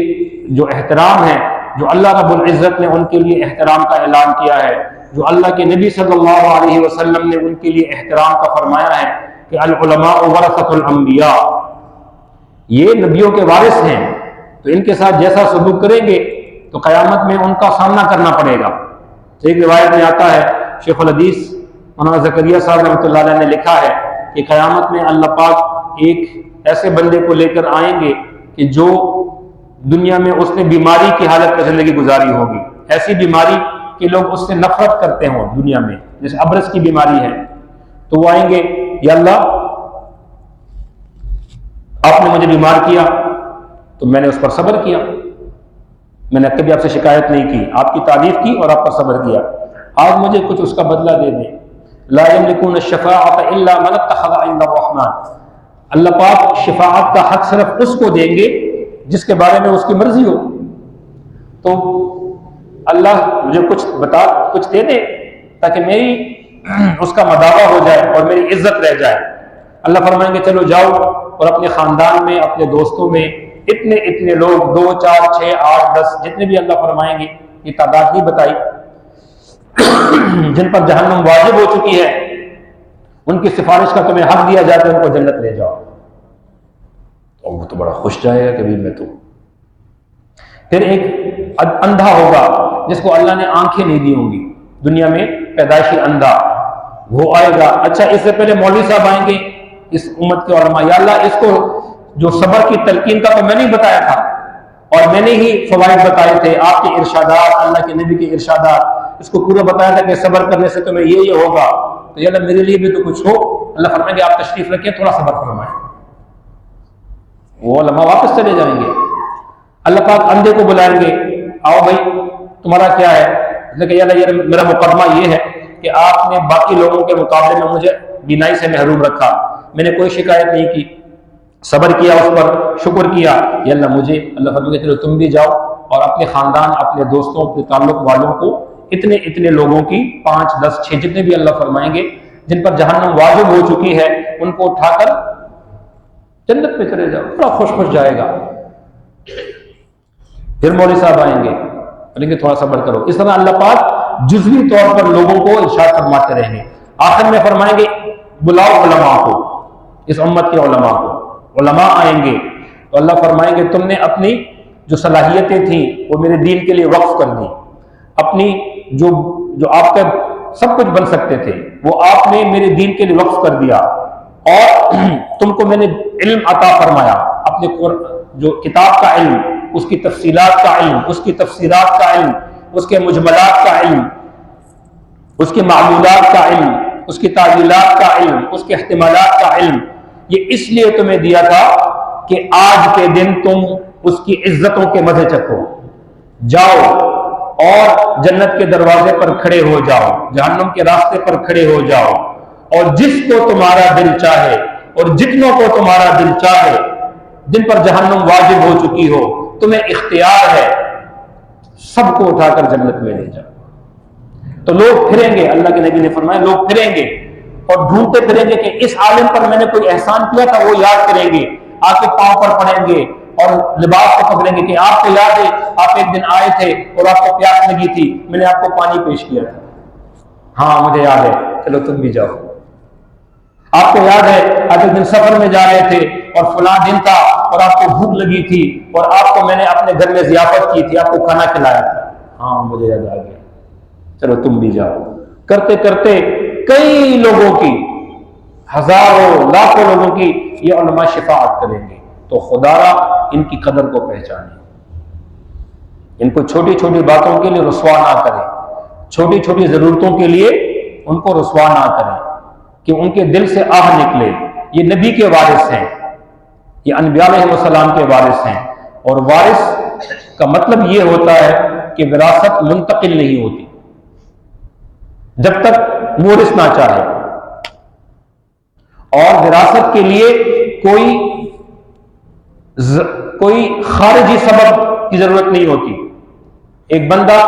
Speaker 1: جو احترام ہے، جو اللہ رب العزت نے ان کے لیے احترام کا اعلان کیا ہے، جو اللہ کے نبی صلی اللہ علیہ وسلم نے ان کے لیے احترام کا فرمایا ہے کہ العلماء ورثۃ الانبیاء، یہ نبیوں کے وارث ہیں، تو ان کے ساتھ جیسا سلوک کریں گے تو قیامت میں ان کا سامنا کرنا پڑے گا. ایک روایت میں آتا ہے، شیخ الحدیث مولانا زکریا صاحب رحمۃ اللہ علیہ نے لکھا ہے کہ قیامت میں اللہ پاک ایک ایسے بندے کو لے کر آئیں گے کہ جو دنیا میں اس نے بیماری کی حالت میں زندگی گزاری ہوگی، ایسی بیماری کہ لوگ اس سے نفرت کرتے ہوں دنیا میں، جیسے ابرص کی بیماری ہے، تو وہ آئیں گے، یا اللہ آپ نے مجھے بیمار کیا تو میں نے اس پر صبر کیا، میں نے کبھی آپ سے شکایت نہیں کی، آپ کی تعریف کی اور آپ پر صبر کیا، آج مجھے کچھ اس کا بدلہ دے دیں۔ لا یملکون الشفاعۃ الا من اتخذ عند الرحمن، اللہ پاک شفاعت کا حق صرف اس کو دیں گے جس کے بارے میں اس کی مرضی ہو۔ تو اللہ مجھے کچھ دے دے تاکہ میری اس کا مداوع ہو جائے اور میری عزت رہ جائے۔ اللہ فرمائیں گے چلو جاؤ اور اپنے خاندان میں، اپنے دوستوں میں اتنے لوگ، 2 4 6 8 10 جتنے بھی اللہ فرمائیں گے، یہ تعداد نہیں بتائی، جن پر جہنم واجب ہو چکی ہے، ان کی سفارش کا تمہیں حق دیا جاتا ہے، ان کو جنت لے جاؤ۔ اور وہ تو بڑا خوش جائے گا کبھی میں تو۔ پھر ایک اندھا ہوگا جس کو اللہ نے آنکھیں نہیں دی ہوں گی، دنیا میں پیدائشی اندھا، وہ آئے گا۔ اچھا اس سے پہلے مولوی صاحب آئیں گے، اس امت کے علماء، یا اللہ اس کو جو صبر کی تلقین کا تو میں نہیں بتایا تھا اور میں نے ہی فوائد بتائے تھے، آپ کے ارشادات، اللہ کے نبی کے ارشادات، اس کو پورا بتایا تھا کہ صبر کرنے سے تمہیں یہ ہوگا، تو یا اللہ میرے لیے بھی تو کچھ ہو۔ اللہ فرمائیں گے آپ تشریف رکھیں، تھوڑا صبر فرمائیں۔ وہ علماء واپس چلے جائیں گے۔ اللہ پاک اندھے کو بلائیں گے، آؤ بھائی تمہارا کیا ہے؟ کہ یا اللہ میرا مقدمہ یہ ہے کہ آپ نے باقی لوگوں کے مقابلے میں مجھے بینائی سے محروم رکھا، میں نے کوئی شکایت نہیں کی، صبر کیا، اس پر شکر کیا، یا اللہ مجھے، اللہ فرمائے گے چلو تم بھی جاؤ اور اپنے خاندان، اپنے دوستوں، اپنے تعلق والوں کو، اتنے لوگوں کی 5 10 6 جتنے بھی اللہ فرمائیں گے جن پر جہنم واجب ہو چکی ہے، ان کو اٹھا کر جنت پہ چلے جاؤ، بڑا خوش جائے گا۔ پھر مولوی صاحب آئیں گے، بولیں گے تھوڑا صبر کرو۔ اس طرح اللہ پاک جزوی طور پر لوگوں کو ارشاد فرماتے رہیں گے۔ آخر میں فرمائیں گے بلاؤ علماء کو، اس امت کے علماء کو، علماء آئیں گے تو اللہ فرمائیں گے تم نے اپنی جو صلاحیتیں تھیں وہ میرے دین کے لیے وقف کر دی، اپنی جو آپ کا سب کچھ بن سکتے تھے وہ آپ نے میرے دین کے لیے وقف کر دیا، اور تم کو میں نے علم عطا فرمایا، اپنے جو کتاب کا علم، اس کی تفصیلات کا علم، اس کی تفسیرات کا علم، اس کے مجملات کا علم، اس کے معلولات کا علم، اس کی تعویلات کا علم، اس کے احتمالات کا علم، یہ اس لیے تمہیں دیا تھا کہ آج کے دن تم اس کی عزتوں کے مزے چکھو۔ جاؤ اور جنت کے دروازے پر کھڑے ہو جاؤ، جہنم کے راستے پر کھڑے ہو جاؤ، اور جس کو تمہارا دل چاہے اور جتنوں کو تمہارا دل چاہے، جن پر جہنم واجب ہو چکی ہو، تمہیں اختیار ہے، سب کو اٹھا کر جنت میں لے جاؤ۔ تو لوگ پھریں گے، اللہ کے نبی نے فرمایا لوگ پھریں گے اور ڈھونڈتے پھریں گے کہ اس عالم پر میں نے کوئی احسان کیا تھا، وہ یاد کریں گے، آ کے پاؤں پر پڑیں گے اور لباس کو پکڑیں گے کہ آپ کو یاد ہے آپ ایک دن آئے تھے اور آپ کو پیاس لگی تھی، میں نے آپ کو پانی پیش کیا تھا، ہاں مجھے یاد ہے، چلو تم بھی جاؤ۔ آپ کو یاد ہے آپ ایک دن سفر میں جا رہے تھے اور فلاں دن تھا اور آپ کو بھوک لگی تھی اور آپ کو میں نے اپنے گھر میں ضیافت کی تھی، آپ کو کھانا کھلایا تھا، ہاں مجھے یاد آ گیا، چلو تم بھی جاؤ۔ کرتے کرتے کئی لوگوں کی، ہزاروں لاکھوں لوگوں کی یہ علماء شفاعت کریں گے۔ تو خدا را ان کی قدر کو پہچانیں، ان کو چھوٹی چھوٹی باتوں کے لیے رسوا نہ کریں، چھوٹی چھوٹی ضرورتوں کے لیے ان کو رسوا نہ کریں کہ ان کے دل سے آہ نکلے۔ یہ نبی کے وارث ہیں، یہ انبیاء علیہ السلام کے وارث ہیں، اور وارث کا مطلب یہ ہوتا ہے کہ وراثت منتقل نہیں ہوتی جب تک مورث نہ چاہے، اور وراثت کے لیے کوئی خارجی سبب کی ضرورت نہیں ہوتی۔ ایک بندہ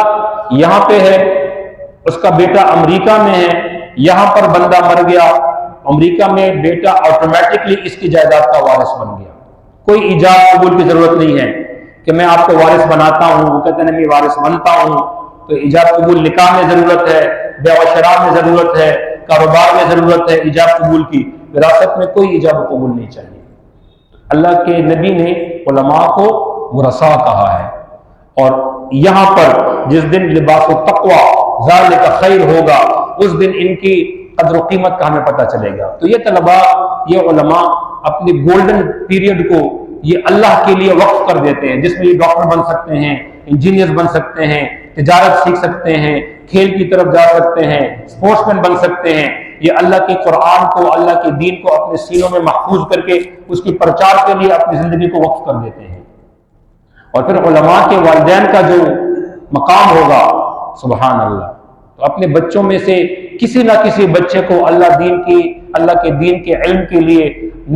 Speaker 1: یہاں پہ ہے، اس کا بیٹا امریکہ میں ہے، یہاں پر بندہ مر گیا، امریکہ میں بیٹا آٹومیٹکلی اس کی جائیداد کا وارث بن گیا، کوئی ایجاب قبول کی ضرورت نہیں ہے کہ میں آپ کو وارث بناتا ہوں، وہ کہتے ہیں میں وارث بنتا ہوں۔ تو ایجاب قبول نکاح میں ضرورت ہے، بیع و شراء میں ضرورت ہے، کاروبار میں ضرورت ہے ایجاب قبول کی، وراثت میں کوئی ایجاب قبول نہیں چاہیے۔ اللہ کے نبی نے علماء کو ورثاء کہا ہے، اور یہاں پر جس دن لباس التقوی ذالک خیر ہوگا، اس دن ان کی قدر و قیمت کا ہمیں پتہ چلے گا۔ تو یہ طلباء، یہ علماء اپنی گولڈن پیریڈ کو یہ اللہ کے لیے وقف کر دیتے ہیں، جس میں یہ ڈاکٹر بن سکتے ہیں، انجینئر بن سکتے ہیں، تجارت سیکھ سکتے ہیں، کھیل کی طرف جا سکتے ہیں، اسپورٹس مین بن سکتے ہیں، یہ اللہ کے قرآن کو، اللہ کے دین کو اپنے سینوں میں محفوظ کر کے اس کی پرچار کے لیے اپنی زندگی کو وقف کر دیتے ہیں۔ اور پھر علماء کے والدین کا جو مقام ہوگا، سبحان اللہ، تو اپنے بچوں میں سے کسی نہ کسی بچے کو اللہ کے دین کے علم کے لیے،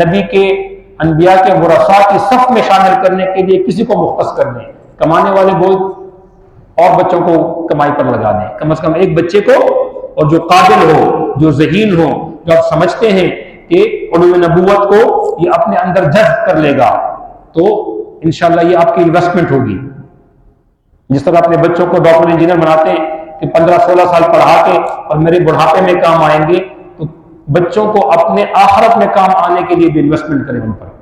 Speaker 1: نبی کے، انبیاء کے ورثاء کی صف میں شامل کرنے کے لیے کسی کو مختص کر دیں۔ کمانے والے بوجھ اور بچوں کو کمائی پر لگا دیں، کم از کم ایک بچے کو، اور جو قابل ہو، جو ذہین ہو، جو آپ سمجھتے ہیں کہ علوم نبوت کو یہ اپنے اندر جذب کر لے گا، تو انشاءاللہ یہ آپ کی انویسٹمنٹ ہوگی۔ جس طرح اپنے بچوں کو ڈاکٹر انجینئر بناتے ہیں کہ 15-16 سال پڑھا کے اور میرے بڑھاپے میں کام آئیں گے، تو بچوں کو اپنے آخرت میں کام آنے کے لیے بھی انویسٹمنٹ کریں ان پر۔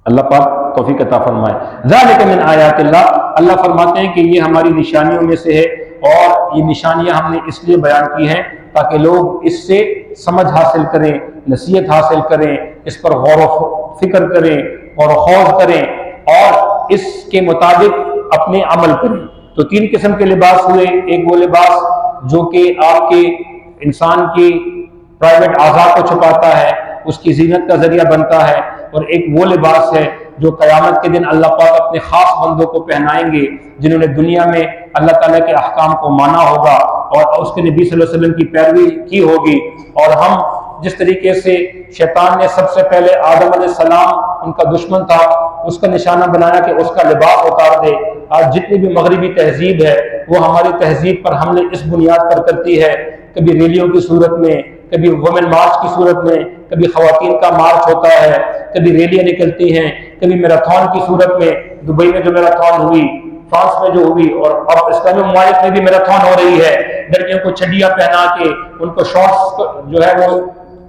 Speaker 1: اللہ پاک توفیق عطا فرمائے۔ ذالک من آیات اللہ، اللہ فرماتے ہیں کہ یہ ہماری نشانیوں میں سے ہے، اور یہ نشانیاں ہم نے اس لیے بیان کی ہیں تاکہ لوگ اس سے سمجھ حاصل کریں، نصیحت حاصل کریں، اس پر غور و فکر کریں اور خوض کریں، اور اس کے مطابق اپنے عمل کریں۔ تو 3 قسم کے لباس ہوئے، ایک وہ لباس جو کہ آپ کے انسان کی پرائیویٹ اعضاء کو چھپاتا ہے، اس کی زینت کا ذریعہ بنتا ہے، اور ایک وہ لباس ہے جو قیامت کے دن اللہ پاک اپنے خاص بندوں کو پہنائیں گے جنہوں نے دنیا میں اللہ تعالیٰ کے احکام کو مانا ہوگا اور اس کے نبی صلی اللہ علیہ وسلم کی پیروی کی ہوگی۔ اور ہم جس طریقے سے شیطان نے سب سے پہلے آدم علیہ السلام ان کا دشمن تھا، اس کا نشانہ بنایا کہ اس کا لباس اتار دے، آج جتنی بھی مغربی تہذیب ہے وہ ہماری تہذیب پر حملے اس بنیاد پر کرتی ہے، کبھی ریلیوں کی صورت میں، کبھی وومن مارچ کی صورت میں، کبھی خواتین کا مارچ ہوتا ہے، کبھی ریلیاں نکلتی ہیں، کبھی میراتھن کی صورت میں، دبئی میں جو میراتھن ہوئی، فرانس میں جو ہوئی، اور اب اسلامی ممالک میں بھی میراتھن ہو رہی ہے، لڑکیوں کو چھڈیاں پہنا کے، ان کو شارٹس جو ہے وہ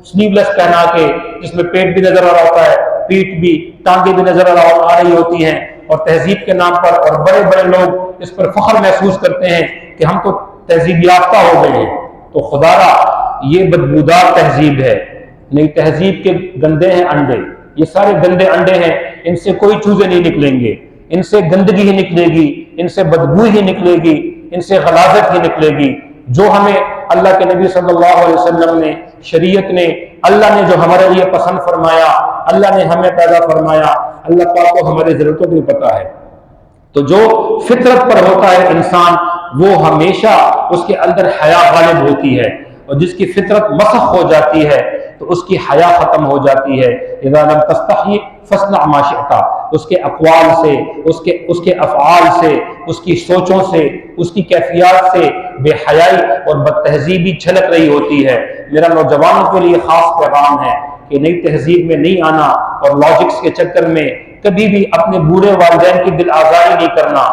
Speaker 1: سلیو لیس پہنا کے، جس میں پیٹ بھی نظر آ رہا ہوتا ہے، پیٹ بھی، ٹانگیں بھی نظر آ رہی ہوتی ہیں، اور تہذیب کے نام پر، اور بڑے بڑے لوگ اس پر فخر محسوس کرتے ہیں کہ ہم تو تہذیب یافتہ ہو گئے ہیں۔ تو خدا را یہ بدبودار تہذیب ہے، نئی تہذیب کے گندے ہیں انڈے، یہ سارے گندے انڈے ہیں، ان سے کوئی چوزے نہیں نکلیں گے، ان سے گندگی ہی نکلے گی، ان سے بدبو ہی نکلے گی، ان سے غلاظت ہی نکلے گی۔ جو ہمیں اللہ کے نبی صلی اللہ علیہ وسلم نے، شریعت نے، اللہ نے جو ہمارے لیے پسند فرمایا، اللہ نے ہمیں پیدا فرمایا، اللہ پاک کو ہماری ضرورتوں کی پتہ ہے۔ تو جو فطرت پر ہوتا ہے انسان، وہ ہمیشہ اس کے اندر حیا غالب ہوتی ہے، اور جس کی فطرت مسخ ہو جاتی ہے تو اس کی حیا ختم ہو جاتی ہے۔ اذا لم تستحی فاصنع ما شئت، اس کے اقوال سے، اس کے افعال سے، اس کی سوچوں سے، اس کی کیفیات سے بے حیائی اور بد تہذیبی چھلک رہی ہوتی ہے۔ میرا نوجوانوں کے لیے خاص پیغام ہے کہ نئی تہذیب میں نہیں آنا، اور لاجکس کے چکر میں کبھی بھی اپنے بوڑھے والدین کی دل آزاری نہیں کرنا۔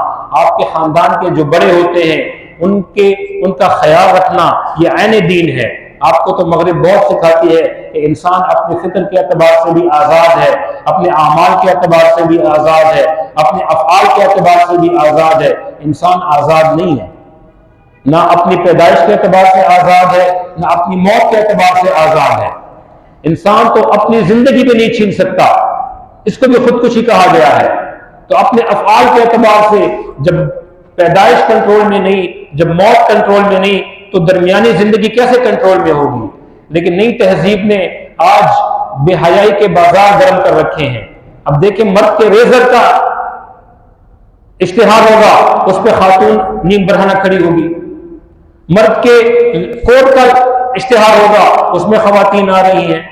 Speaker 1: آپ کے خاندان کے جو بڑے ہوتے ہیں ان کا خیال رکھنا یہ عین دین ہے۔ آپ کو تو مغرب بہت سکھاتی ہے کہ انسان اپنے فکر کے اعتبار سے بھی آزاد ہے، اپنے اعمال کے اعتبار سے بھی آزاد ہے، اپنے افعال کے اعتبار سے بھی آزاد ہے۔ انسان آزاد نہیں ہے، نہ اپنی پیدائش کے اعتبار سے آزاد ہے، نہ اپنی موت کے اعتبار سے آزاد ہے۔ انسان تو اپنی زندگی بھی نہیں چھین سکتا، اس کو بھی خودکشی کہا گیا ہے۔ تو اپنے افعال کے اعتبار سے جب پیدائش کنٹرول میں نہیں، جب موت کنٹرول میں نہیں، تو درمیانی زندگی کیسے کنٹرول میں ہوگی؟ لیکن نئی تہذیب نے آج بے حیائی کے بازار گرم کر رکھے ہیں۔ اب دیکھیں، مرد کے ریزر کا اشتہار ہوگا، اس پہ خاتون نیم برہنہ کھڑی ہوگی۔ مرد کے کوٹ کا اشتہار ہوگا، اس میں خواتین آ رہی ہیں۔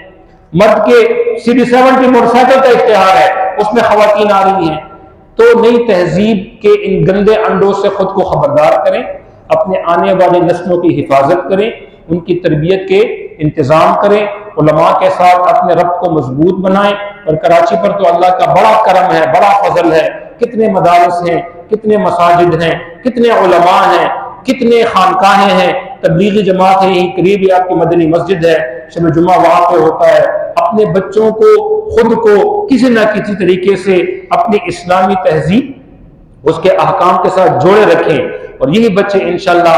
Speaker 1: مرد کے CD70 موٹر سائیکل کا اشتہار ہے، اس میں خواتین آ رہی ہیں۔ تو نئی تہذیب کے ان گندے انڈوں سے خود کو خبردار کریں، اپنے آنے والی نسلوں کی حفاظت کریں، ان کی تربیت کے انتظام کریں، علماء کے ساتھ اپنے ربط کو مضبوط بنائیں۔ اور کراچی پر تو اللہ کا بڑا کرم ہے، بڑا فضل ہے، کتنے مدارس ہیں، کتنے مساجد ہیں، کتنے علماء ہیں، کتنے خانقاہیں ہیں، تبلیغی جماعت ہے، یہیں قریب ہی آپ کی مدنی مسجد ہے، شب جمعہ وہاں پہ ہوتا ہے۔ اپنے بچوں کو، خود کو کسی نہ کسی طریقے سے اپنی اسلامی تہذیب، اس کے احکام کے ساتھ جوڑے رکھیں، اور یہی بچے انشاءاللہ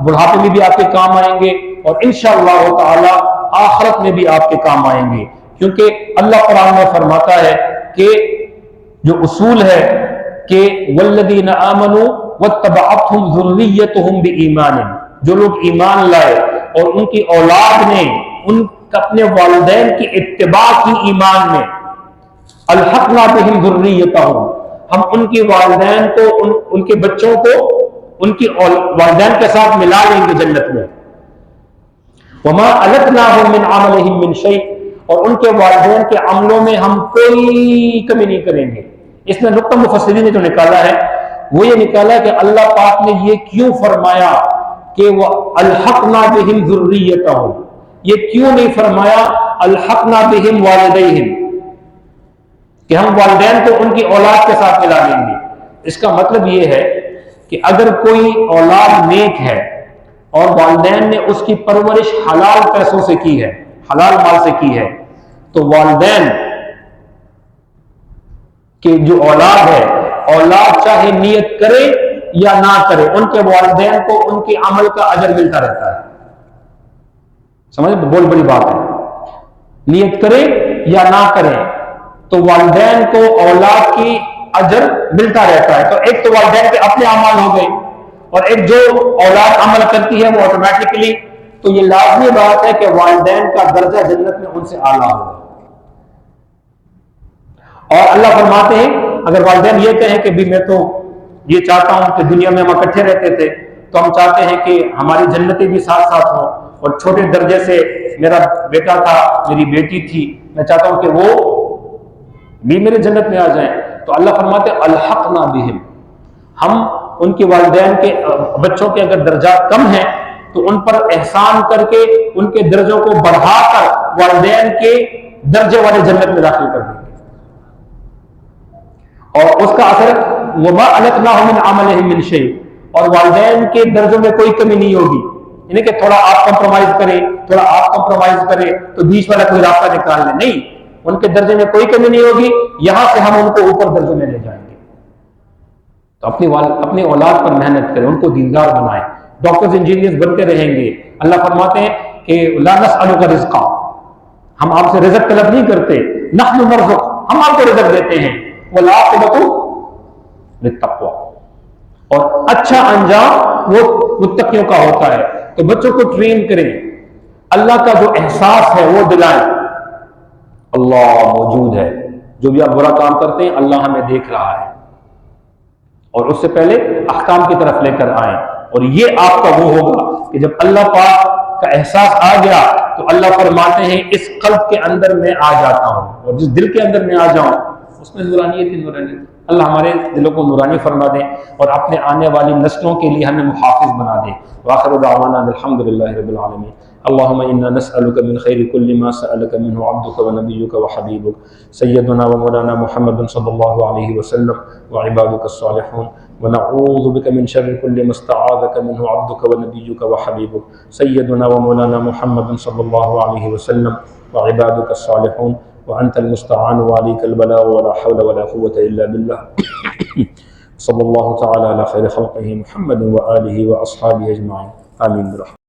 Speaker 1: بڑھاپے میں بھی آپ کے کام آئیں گے، اور انشاءاللہ تعالی آخرت میں بھی آپ کے کام آئیں گے۔ کیونکہ اللہ قرآن میں فرماتا ہے کہ جو اصول ہے کہ والذین آمنوا واتبعتهم ذریتهم بایمان، جو لوگ ایمان لائے اور ان کی اولاد نے ان اپنے والدین کی اتباع کی ایمان میں، الحقنا بہم ذریتہم، ہم ان کی والدین کو ان کے بچوں کو ان کی والدین کے ساتھ ملا لیں گے جنت میں، وما التناہم من عملہم من شیء، اور ان کے والدین کے عملوں میں ہم کوئی کمی نہیں کریں گے۔ اس میں نقطہ مفسرین نے جو نکالا ہے وہ یہ نکالا کہ اللہ پاک نے یہ کیوں فرمایا کہ وہ الحقنا بہم ذریتہم، یہ کیوں نہیں فرمایا الحقنا بہم والدیہم کہ ہم والدین کو ان کی اولاد کے ساتھ ملا لیں گے؟ اس کا مطلب یہ ہے کہ اگر کوئی اولاد نیک ہے اور والدین نے اس کی پرورش حلال پیسوں سے کی ہے، حلال مال سے کی ہے، تو والدین کہ جو اولاد ہے، اولاد چاہے نیت کرے یا نہ کرے، ان کے والدین کو ان کے عمل کا اجر ملتا رہتا ہے۔ سمجھ بہت بڑی بات ہے، نیت کرے یا نہ کرے تو والدین کو اولاد کی اجر ملتا رہتا ہے۔ تو ایک تو والدین کے اپنے اعمال ہو گئے، اور ایک جو اولاد عمل کرتی ہے وہ آٹومیٹکلی، تو یہ لازمی بات ہے کہ والدین کا درجہ جنت میں ان سے اعلیٰ ہوگا۔ اور اللہ فرماتے ہیں اگر والدین یہ کہیں کہ بھی میں تو یہ چاہتا ہوں کہ دنیا میں ہم اکٹھے رہتے تھے، تو ہم چاہتے ہیں کہ ہماری جنتیں بھی ساتھ ساتھ ہوں، اور چھوٹے درجے سے میرا بیٹا تھا، میری بیٹی تھی، میں چاہتا ہوں کہ وہ بھی میرے جنت میں آ جائیں، تو اللہ فرماتے ہیں الحقنا بہم، ہم ان کے والدین کے بچوں کے اگر درجات کم ہیں تو ان پر احسان کر کے ان کے درجوں کو بڑھا کر والدین کے درجے والے جنت میں داخل کر دیں گے، اور اس کا اثر وما التناہم من عملہم من شیء، اور والدین کے درجوں میں کوئی کمی نہیں ہوگی، یعنی کہ تھوڑا آپ کمپرومائز کریں، تھوڑا آپ کمپرومائز کریں تو بیچ والا کوئی راستہ نکال لیں، نہیں، ان کے درجے میں کوئی کمی نہیں ہوگی، یہاں سے ہم ان کو اوپر درجوں میں لے جائیں گے۔ تو اپنی اولاد پر محنت کریں، ان کو دیندار بنائیں، ڈاکٹرز انجینئرز بنتے رہیں گے۔ اللہ فرماتے ہیں کہ لا نسألک رزقا، ہم آپ سے رزق طلب نہیں کرتے، نحن نرزق، ہم آپ کو رزق دیتے ہیں، والعاقبۃ للتقوی، اور اچھا انجام وہ متقیوں کا ہوتا ہے۔ تو بچوں کو ٹرین کریں، اللہ کا جو احساس ہے وہ دلائیں، اللہ موجود ہے، جو بھی آپ برا کام کرتے ہیں اللہ ہمیں دیکھ رہا ہے، اور اس سے پہلے احکام کی طرف لے کر آئیں، اور یہ آپ کا وہ ہوگا کہ جب اللہ پاک کا احساس آ گیا تو اللہ فرماتے ہیں اس قلب کے اندر میں آ جاتا ہوں، اور جس دل کے اندر میں آ جاؤں اس میں نورانیت ہی نورانیت۔ اللہ ہمارے دلوں کو نورانی فرما دے اور اپنے آنے والی نسلوں کے لیے ہمیں محافظ بنا دے۔ وآخر دعوانا الحمدللہ رب العالمین۔ اللہم انا نسألک من خیر کل ما سألک منہ عبدک ونبیک وحبیبک سیدنا ومولانا محمد صلی اللہ علیہ وسلم وعبادک الصالحون، ونعوذ بک من شر کل ما استعاذک منہ عبدک ونبیک وحبیبک سیدنا ومولانا محمد صلی اللہ علیہ وسلم وعبادک الصالحون، وأنت المستعان وعليك البلاغ ولا حول ولا قوة إلا بالله صلى الله تعالى على خير خلقه محمد وآله وأصحابه أجمعين آمين برحمته.